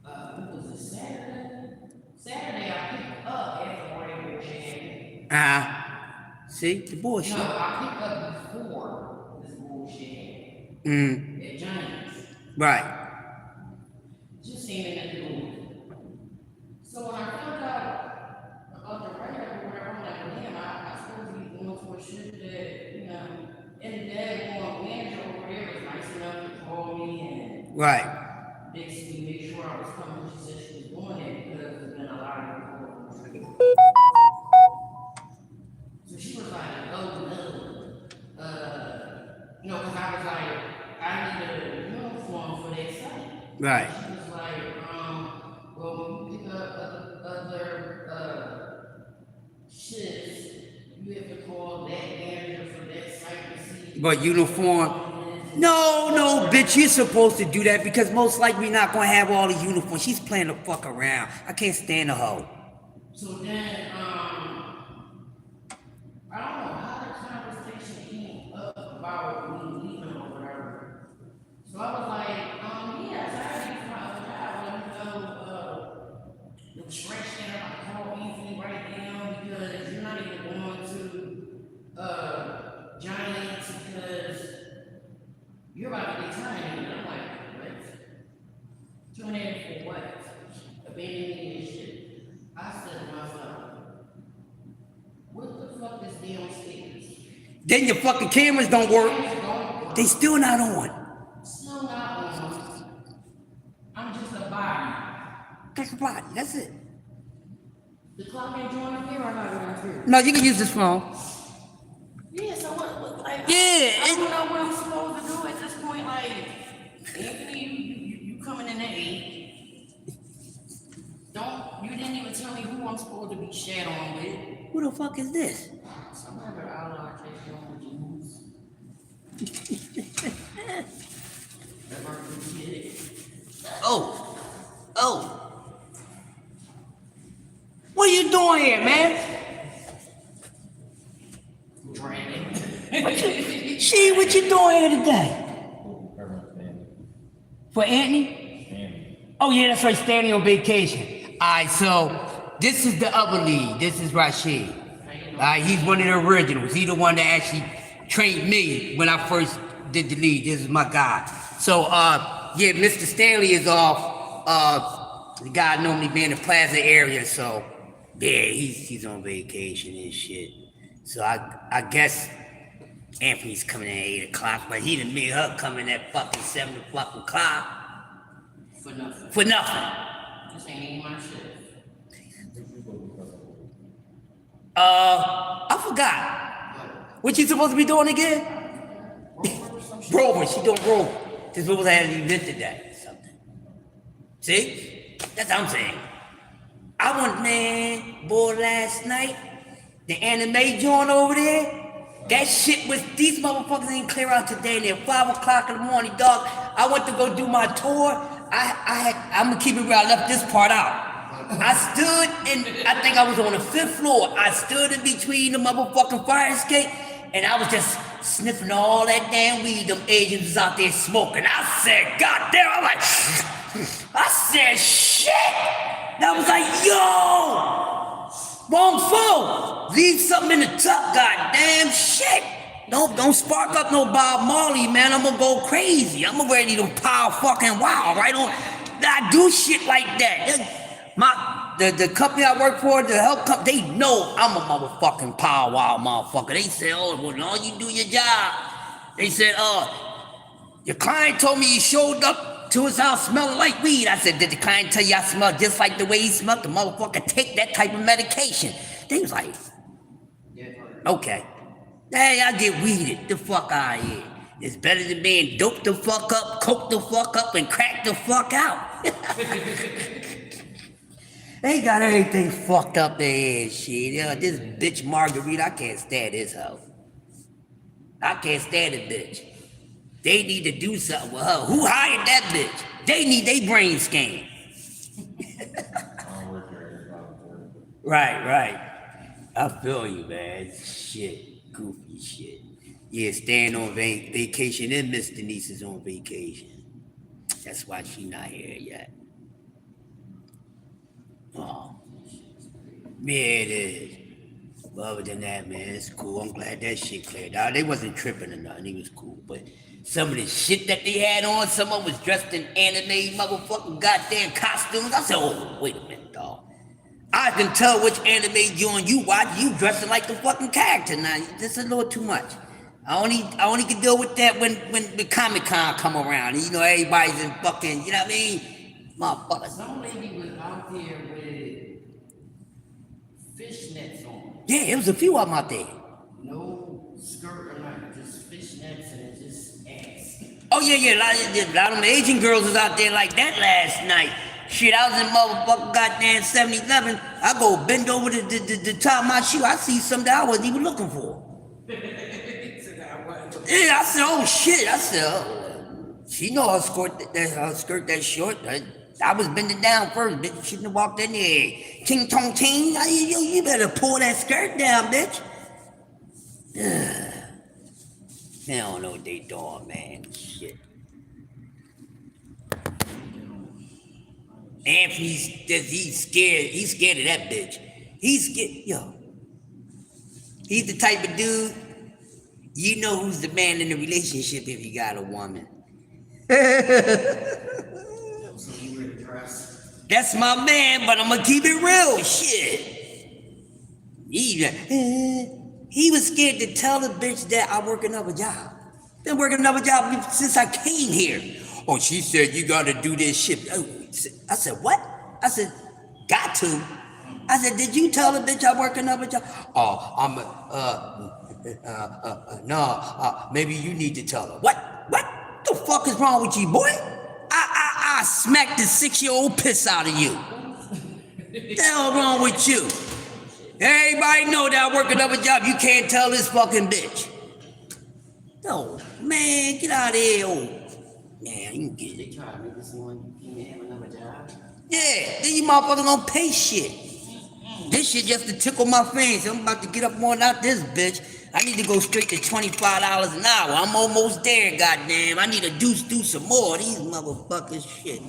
what was it, Saturday? Saturday I picked up after Rainbow Shed. See? The bullshit. No, I picked up before this bullshit. At Johnny's. Right. Just seeing it at the door. So when I found out about the writer or whatever, I'm like, damn, I'm supposed to be going to a shift that, you know, and the dad manager over there was nice enough to call me and Right. basically make sure I was coming. She said she was doing it because there's been a lot of people. So she was like, oh no. You know, because I was like, I need a uniform for that site. Right. She was like, well, when you pick up other shifts, you have to call that manager for that site to see. But uniform. No, bitch, you're supposed to do that because most likely not gonna have all the uniforms. She's playing the fuck around. I can't stand the hoe. So then, I don't know how the conversation came up about me leaving or whatever. So I was like, yeah, Saturday's my other job. The trash can I call Anthony right now because you're not even going to Giants because you're about to be terminated. And I'm like, what? Terminated for what? Abandoning your shit. I said to myself, what the fuck is downstairs? Then your fucking cameras don't work. They still not on. Still not on. I'm just a body. That's a body. That's it. The clock ain't joining up here or not going through? No, you can use this phone. Yeah, so what like, Yeah, I don't know what I'm supposed to do at this point. Like, Anthony, you coming in at 8. You didn't even tell me who I'm supposed to be shat on with. Who the fuck is this? Some other outlaw taking on jeans. Never forget it. Oh. What are you doing here, man? Dragging. What you doing here today? For Anthony? Oh yeah, that's right, Stanley on vacation. Alright, so this is the other lead. This is Rashid. Alright, he's one of the originals. He's the one that actually trained me when I first did the lead. This is my guy. So yeah, Mr. Stanley is off. The guy normally be in the Plaza area, so yeah, he's on vacation and shit. So I guess Anthony's coming at 8 o'clock, but he done made her coming at fucking 7 o'clock. For nothing. For nothing. This ain't even my shit. I forgot. What you supposed to be doing again? Rover, she doing Rover. This supposed to have an event today or something. See? That's what I'm saying. I went, man, boy, last night, the anime joint over there, that shit was, these motherfuckers ain't clear out today. They're 5 o'clock in the morning, dog. I went to go do my tour. I'm gonna keep it real, I left this part out. I stood in, I think I was on the 5th floor. I stood in between the motherfucking fire escape, and I was just sniffing all that damn weed them Asians was out there smoking. I said, God damn, I'm like, I said, shit. And I was like, yo, wrong phone. Leave something in the tuck, goddamn shit. Don't spark up no Bob Marley, man. I'm gonna go crazy. I'm ready to power fucking wow, right on. I do shit like that. The company I work for, the health company, they know I'm a motherfucking power wow motherfucker. They said, oh, well, no, you do your job. They said, your client told me he showed up to his house smelling like weed. I said, did the client tell you I smell just like the way he smelled? The motherfucker take that type of medication. They was like, okay. Hey, I get weeded the fuck out of here. It's better than being doped the fuck up, coked the fuck up, and cracked the fuck out. They got everything fucked up their head, shit. Yeah, this bitch Marguerite, I can't stand this hoe. I can't stand the bitch. They need to do something with her. Who hired that bitch? They need their brain scanned. Right. I feel you, man. Shit, goofy shit. Yeah, staying on vacation, and Miss Denise is on vacation. That's why she not here yet. Oh, yeah, it is. But other than that, man, it's cool. I'm glad that shit cleared out. They wasn't tripping or nothing. It was cool. But some of the shit that they had on, someone was dressed in anime motherfucking goddamn costumes. I said, oh, wait a minute, dog. I can tell which anime joint you watch. You dressing like the fucking character now. That's a little too much. I only can deal with that when Comic-Con come around. And, you know, everybody's in fucking, you know what I mean? Motherfuckers. Some lady was out there with fishnets on. Yeah, there was a few of them out there. No skirt or nothing, just fishnets and just ass. Oh yeah, a lot of them Asian girls was out there like that last night. Shit, I was in motherfucking goddamn 7-Eleven. I go bend over the top of my shoe. I see something that I wasn't even looking for. Yeah, I said, oh shit. I said, oh, she know her skirt that short. I was bending down first, bitch. She shouldn't have walked in there. Ting tong ting. You better pull that skirt down, bitch. They don't know what they doing, man. Shit. Anthony's scared. He's scared of that bitch. He's scared. Yo. He's the type of dude, you know who's the man in the relationship if you got a woman. That's my man, but I'm gonna keep it real. Shit. He was scared to tell the bitch that I work another job. Been working another job since I came here. Oh, she said you gotta do this shit. I said, what? I said, got to. I said, did you tell the bitch I work another job? No, maybe you need to tell her. What the fuck is wrong with you, boy? I smacked the 6-year-old piss out of you. The hell wrong with you? Everybody know that I work another job. You can't tell this fucking bitch. No, man, get out of here, old. Man, you can get it. They try to make this one, you can't have another job. Yeah, then you motherfuckers gonna pay shit. This shit just to tickle my fancy. I'm about to get up on out this bitch. I need to go straight to $25 an hour. I'm almost there, goddamn. I need to do some more of these motherfuckers shit.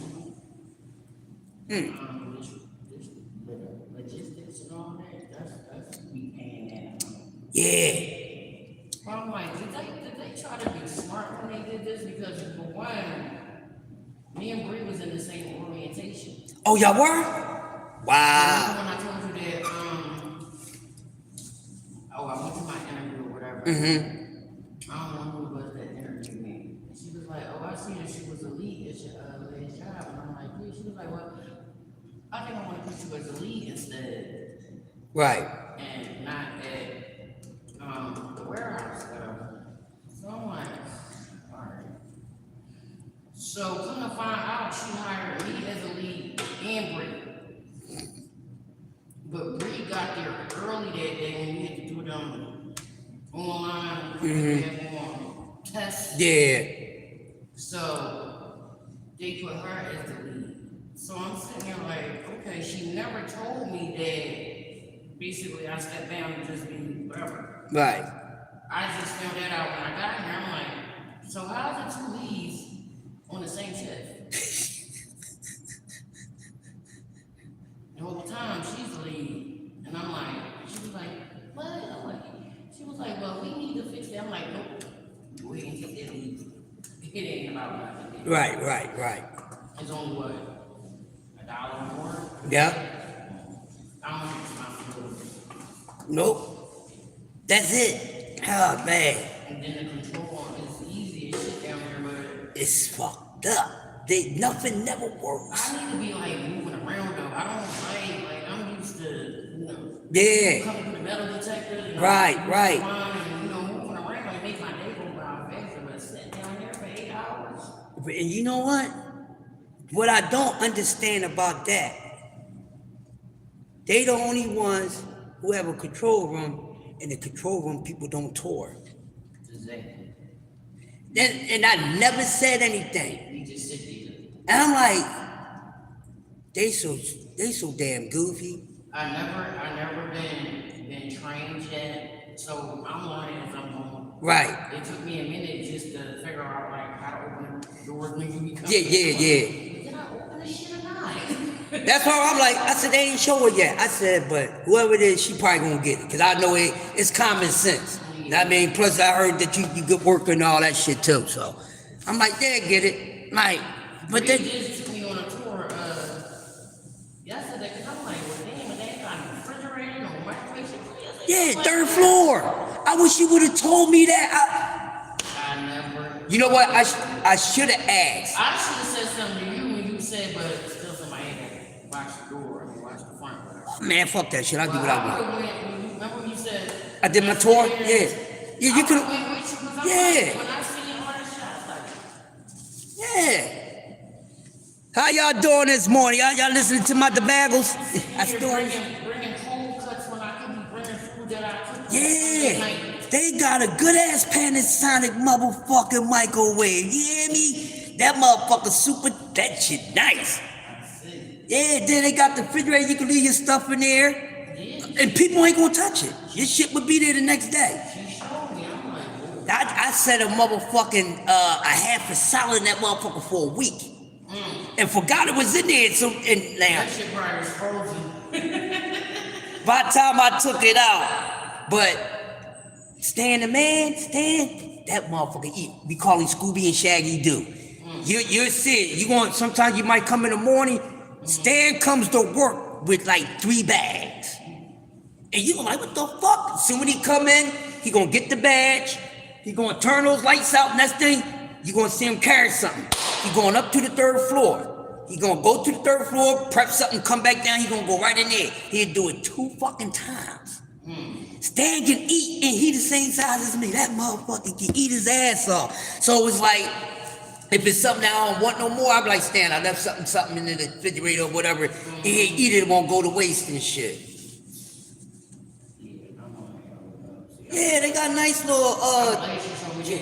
Yeah. But I'm like, did they try to be smart when they did this? Because for one, me and Bree was in the same orientation. Oh, y'all were? So Wow. when I told you that, I went to my interview or whatever. Mm-hmm. I don't know who it was that interviewed me. And she was like, oh, I see that she was a lead at your last job. And I'm like, yeah. She was like, well, I think I want to put you as a lead instead. Right. And not at the warehouse. So I'm like, all right. So come to find out, she hired me as a lead and Bree. But Bree got there early that day when we had to do them online tests. Yeah. So they put her as the lead. So I'm sitting there like, okay, she never told me that basically I stepped down to just be whatever. Right. I just found that out when I got here. I'm like, so how's the two leads on the same shift? The whole time she's the lead. And I'm like, she was like, what? I'm like, she was like, well, we need to fix that. I'm like, nope, we ain't get that lead. It ain't about nothing. Right. It's only what? $1 more? Yep. I don't think it's my responsibility. Nope. That's it. Oh, man. And then the control is easy as shit down there, but It's fucked up. Nothing never works. I need to be like moving around though. I don't like I'm used to, Yeah. coming to the metal detector. Right. And, moving around and make my day go by faster, but sitting down there for 8 hours. And you know what? What I don't understand about that, they the only ones who have a control room, and the control room people don't tour. Exactly. And I never said anything. We just sit there. And I'm like, they so damn goofy. I never been trained yet, so I'm learning as I'm going. Right. It took me a minute just to figure out like how to open doors when you come. Yeah. Did I open this shit or not? That's why I'm like, I said, they ain't show it yet. I said, but whoever it is, she probably gonna get it. Because I know it's common sense. I mean, plus I heard that you good work and all that shit too. So I'm like, they get it. Like, but They then, just took me on a tour yesterday because I'm like, well, damn, and they ain't got no refrigerator, no microwave. yeah, third floor. I wish you would have told me that. I never. You know what? I should have asked. I should have said something to you when you said, but still somebody had to watch the door, watch the front. Whatever. Man, fuck that shit. I'll do what I want. Remember when you said I did my tour? Yeah. Yeah, you could. Yeah. When I seen all that shit, I was like, Yeah. How y'all doing this morning? Y'all listening to my debaggles? bringing cold cuts when I couldn't bring food that I could. Yeah. They got a good ass Panasonic motherfucking microwave. You hear me? That motherfucker super. That shit nice. Yeah, then they got the refrigerator. You can leave your stuff in there. And people ain't gonna touch it. Your shit would be there the next day. She showed me. I'm like, whoa. I set a motherfucking a half a salad in that motherfucker for a week. And forgot it was in there. So and now That shit probably was frozen. by the time I took it out, but Stan the man, that motherfucker eat. We call him Scooby and Shaggy do. You're sick. You going sometimes you might come in the morning. Stan comes to work with like 3 bags. And you like, what the fuck? So when he come in, he gonna get the badge, he gonna turn those lights out, and that thing, you gonna see him carry something. He going up to the 3rd floor. He gonna go to the 3rd floor, prep something, come back down, he gonna go right in there. He'll do it 2 fucking times. Stan can eat, and he the same size as me. That motherfucker can eat his ass off. So it's like, if it's something that I don't want no more, I'm like, Stan, I left something in the refrigerator or whatever, and he'll eat it, it won't go to waste and shit. Yeah, they got nice little Yeah.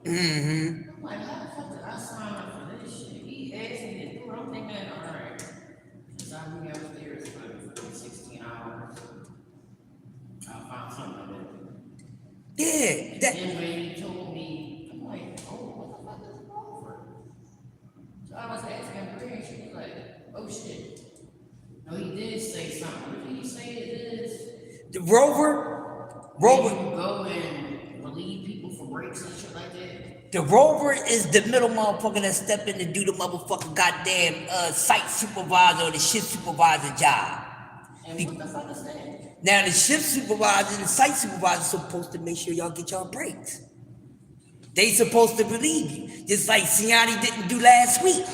Mm-hmm. I'm like, how the fuck did I sign up for this shit? He asked me to do it. I'm thinking, all right, since I'm going upstairs for 16 hours, I'll find something to do. Yeah. Then when he told me, I'm like, oh, what the fuck is it over? Oh shit. No, he did say something. What did he say it is? The Rover, When you go and relieve people for breaks and shit like that. the Rover is the middle motherfucker that step in to do the motherfucking goddamn site supervisor or the shift supervisor job. And what the fuck is that? Now the shift supervisor and the site supervisor are supposed to make sure y'all get y'all breaks. They supposed to relieve you, just like Siani didn't do last week.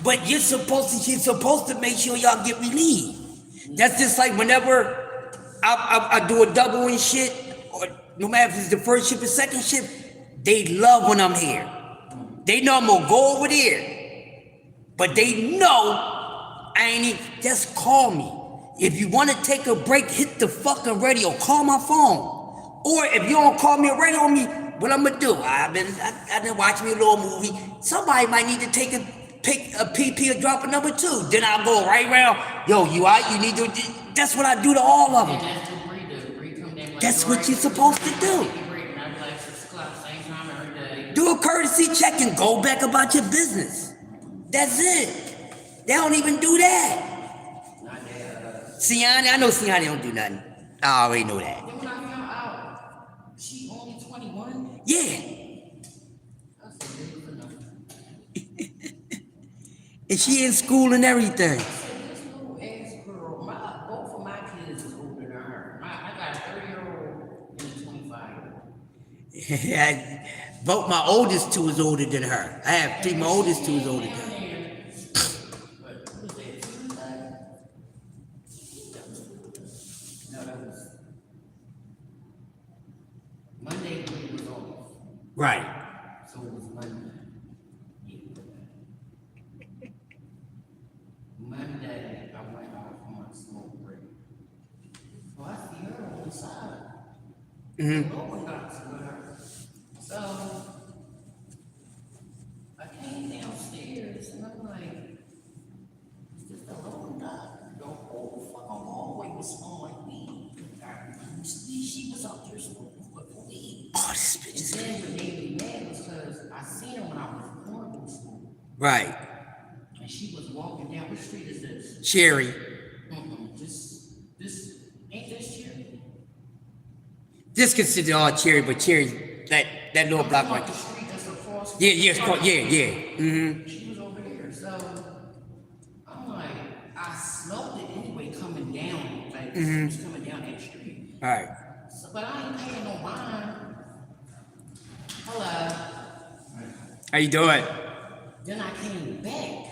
But she's supposed to make sure y'all get relieved. That's just like whenever I do a double and shit, or no matter if it's the first shift or second shift, they love when I'm here. They know I'm gonna go over there, but they know I ain't even, just call me. If you want to take a break, hit the fucking radio, call my phone. Or if you don't call me or radio on me, what I'm gonna do? I've been watching me a little movie. Somebody might need to take a PP or drop a number 2. Then I'll go right around. Yo, you out? You need to. That's what I do to all of them. That's what you're supposed to do. Do a courtesy check and go back about your business. That's it. They don't even do that. Siani, I know Siani don't do nothing. I already know that. Then when I found out she only 21. Yeah. And she in school and everything. This little ass girl, both of my kids is older than her. I got a 30-year-old and a 25-year-old. Both my oldest 2 is older than her. I have 3, my oldest 2 is older than her. Monday we was off. Right. So it was Monday. Monday I went out for my smoke break. So I see her on the side. No one got to her. So I came downstairs and I'm like, is this the lower dock? The whole fucking hallway was smelling like weed. She was out there smoking fucking weed. Oh, this bitch is And then what made me mad was because I seen her when I was in Cornwall school. right. And she was walking down. What street is this? Cherry. This ain't this Cherry? This considered all Cherry, but Cherry, that little block right The there. street that's across. Yeah. Mm-hmm. She was over there. So I'm like, I smelled it anyway coming down. Like it was coming down that street. All right. So, but I ain't paying no mind. Hello. How you doing? Then I came back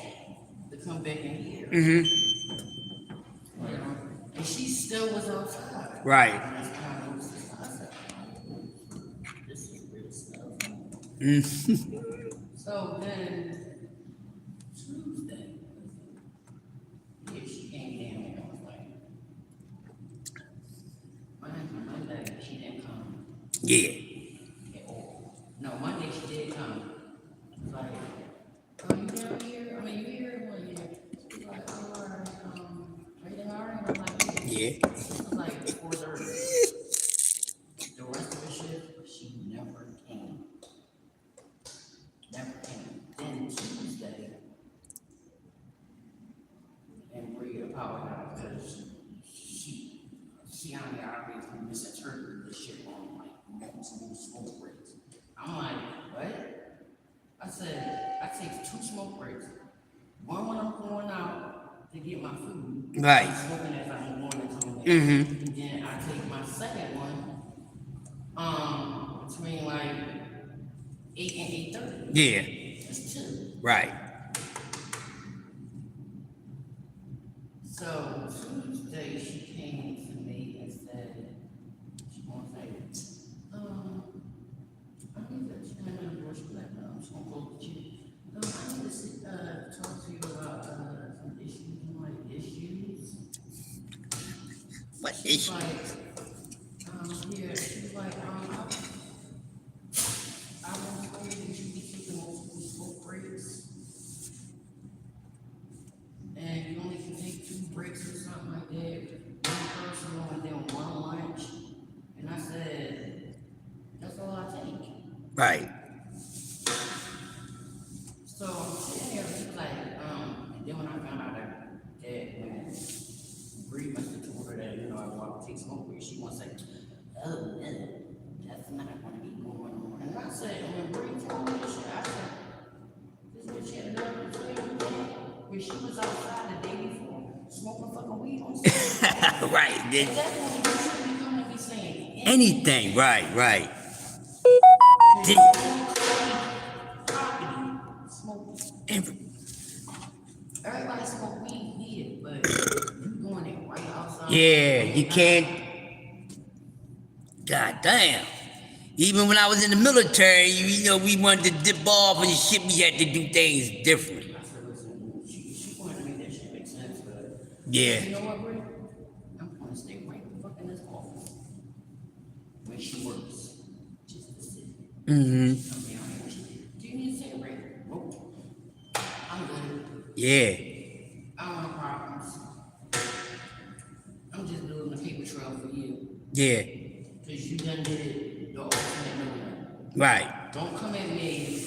to come back in here. And she still was outside. Right. And that's when I noticed this. I said, oh, this is real stuff. So then Tuesday, yeah, she came down and I was like, Monday, she didn't come. Yeah. No, Monday she did come. Like, oh, you down here? I mean, you here? Well, yeah. She's like, oh, all right, are you doing all right? I'm like, Yeah. it was like 4:30. The rest of the shift, she never came. Never came. Then Tuesday, and Bria apologized because she already misinterpreted the shit on like multiple smoke breaks. I'm like, what? I said, I take 2 smoke breaks. One when I'm going out to get my food. Right. I'm smoking as I'm going and coming back. Mm-hmm. And then I take my second one, between like 8 and 8:30. Yeah. It's 2. Right. So Tuesday she came to me and said, she gonna say, I need to, she came in the door, she was like, no, I'm just gonna go with you. No, I need to talk to you about some issues. I'm like, issues? What She's issue? like, yeah, she's like, I was afraid that you be taking multiple smoke breaks. And you only can take 2 breaks or something like that. 1 personal and then 1 lunch. And I said, that's all I take. Right. So I'm sitting there, she's like, and then when I found out that Bree must have told her that, you know, I want to take smoke break. She wants to say, oh, no, that's not going to be going on. And I said, when Bree told me this shit, I said, this bitch had enough to tell you that when she was outside the day before, smoking fucking weed on stage. Right. At that point, you shouldn't be coming to be saying Anything. Right. Everybody smoke weed here, but you doing it right outside. Yeah, you can't. God damn. Even when I was in the military, you know, we wanted to dip off and shit. We had to do things different. I said, listen, she wanted to make that shit make sense, but Yeah. you know what, Bree? I'm gonna stay right the fuck in this office where she works. Just to sit. Mm-hmm. Do you need a cigarette? Nope. I'm good. Yeah. I don't have problems. I'm just building a paper trail for you. Yeah. Because you done did it the ultimate no. Right. Don't come at me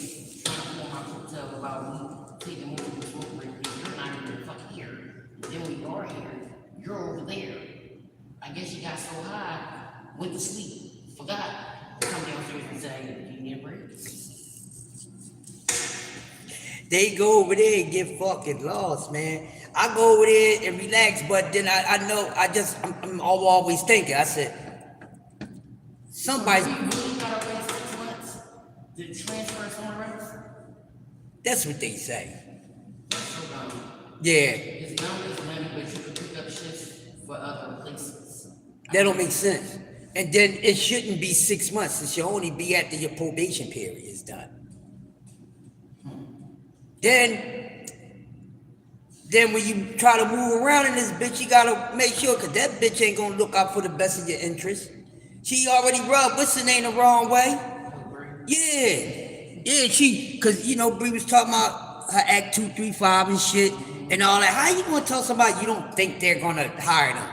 trying to pull my hotel about me taking over the smoke break because you're not even fucking here. And then when you are here, you're over there. I guess you got so high, went to sleep, forgot. Come downstairs and say, do you need a break? They go over there and get fucking lost, man. I go over there and relax, but then I know I'm always thinking. I said, somebody's. You really gotta wait 6 months to transfer somewhere else? That's what they say. That's so dumb. Yeah. It's not just money, but you can pick up shifts for other places. That don't make sense. And then it shouldn't be 6 months. It should only be after your probation period is done. Then when you try to move around in this bitch, you gotta make sure, cause that bitch ain't gonna look out for the best of your interests. She already rubbed what's her name the wrong way. Yeah, cause you know Bree was talking about her Act 235 and shit and all that. How you gonna tell somebody you don't think they're gonna hire them?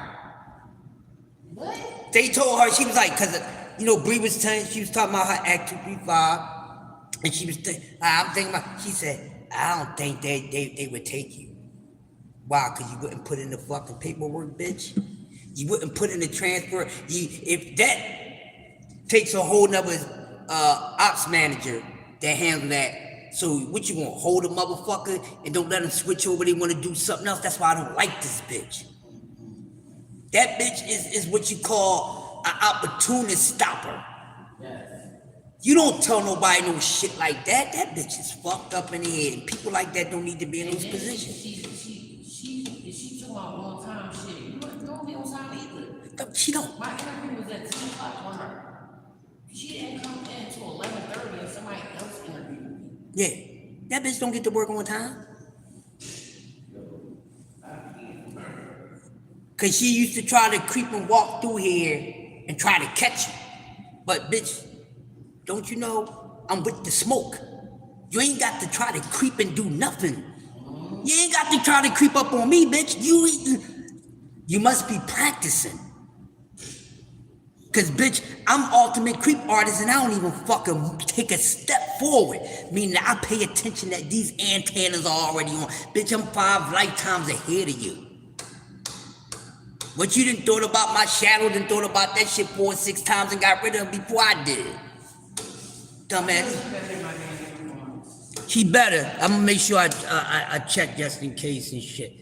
What? They told her, she was like, cause you know Bree was telling, she was talking about her Act 235, and she was I'm thinking about, she said, I don't think they would take you. Why? Cause you wouldn't put in the fucking paperwork, bitch. You wouldn't put in the transfer. If that takes a whole nother ops manager that handle that. So what you want? Hold a motherfucker and don't let them switch over. They want to do something else. That's why I don't like this bitch. That bitch is what you call an opportunist stopper. Yes. You don't tell nobody no shit like that. That bitch is fucked up in the head. And people like that don't need to be in those positions. She took my long time shit. You don't be on time either. She don't. My interview was at 10 o'clock on her. She didn't come in until 11:30 and somebody else interviewed me. Yeah. That bitch don't get to work on time. Cause she used to try to creep and walk through here and try to catch you. But bitch, don't you know I'm with the smoke? You ain't got to try to creep and do nothing. You ain't got to try to creep up on me, bitch. You must be practicing. Cause bitch, I'm ultimate creep artist and I don't even fucking take a step forward. Meaning I pay attention that these antennas are already on. Bitch, I'm 5 lifetimes ahead of you. What you done thought about my shadow, done thought about that shit 4 or 6 times and got rid of it before I did. Dumbass. She better. I'm gonna make sure I check just in case and shit.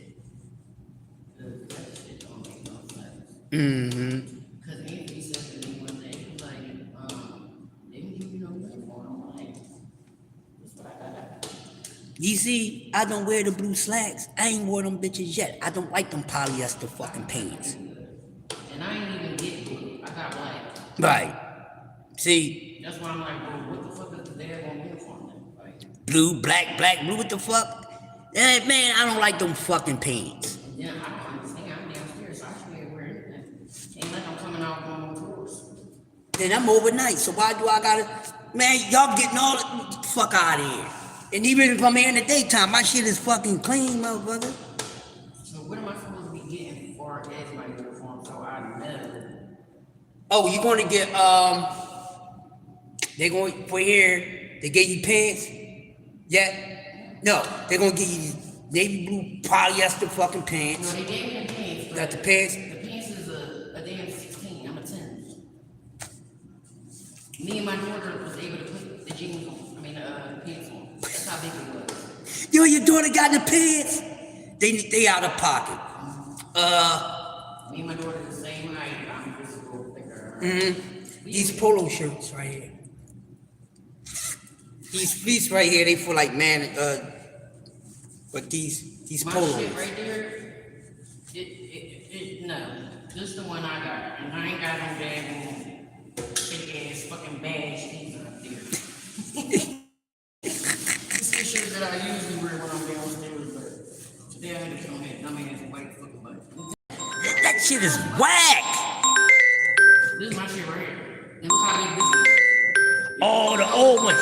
Mm-hmm. Because Anthony said to me one day, he was like, they didn't give you no uniform. I'm like, that's what I got. You see, I don't wear the blue slacks. I ain't wore them bitches yet. I don't like them polyester fucking pants. And I ain't even get blue. I got black. Right. See? That's why I'm like, bro, what the fuck is the daggone uniform then? Like, Blue, black, blue, what the fuck? Man, I don't like them fucking pants. yeah, I don't understand. I'm downstairs, so I should be able to wear anything. Ain't like I'm coming out going on tours. Then I'm overnight, so why do I gotta... Man, y'all getting all the fuck out of here. And even if I'm here in the daytime, my shit is fucking clean, motherfucker. So what am I supposed to be getting for as my uniform so I know? Oh, you're gonna get, they're going, for here, they gave you pants? Yeah? No, they're gonna give you navy blue polyester fucking pants. No, they gave me the pants, but Got the pants? The pants is a damn 16. I'm a 10. Me and my daughter was able to put the jeans on. I mean, pants on. That's how big it was. Yo, your daughter got the pants? They out of pocket. Me and my daughter the same height. I'm just a little thicker. These polo shirts right here. These right here, they feel like man. But these My polos. shit right there. No. This is the one I got, and I ain't got no damn big ass fucking badge either up there. This is the shit that I usually wear when I'm downstairs, but today I had to come in. I mean, it's white fucking butt. That shit is whack. This is my shit right here. And look how big this is. Oh, the old one.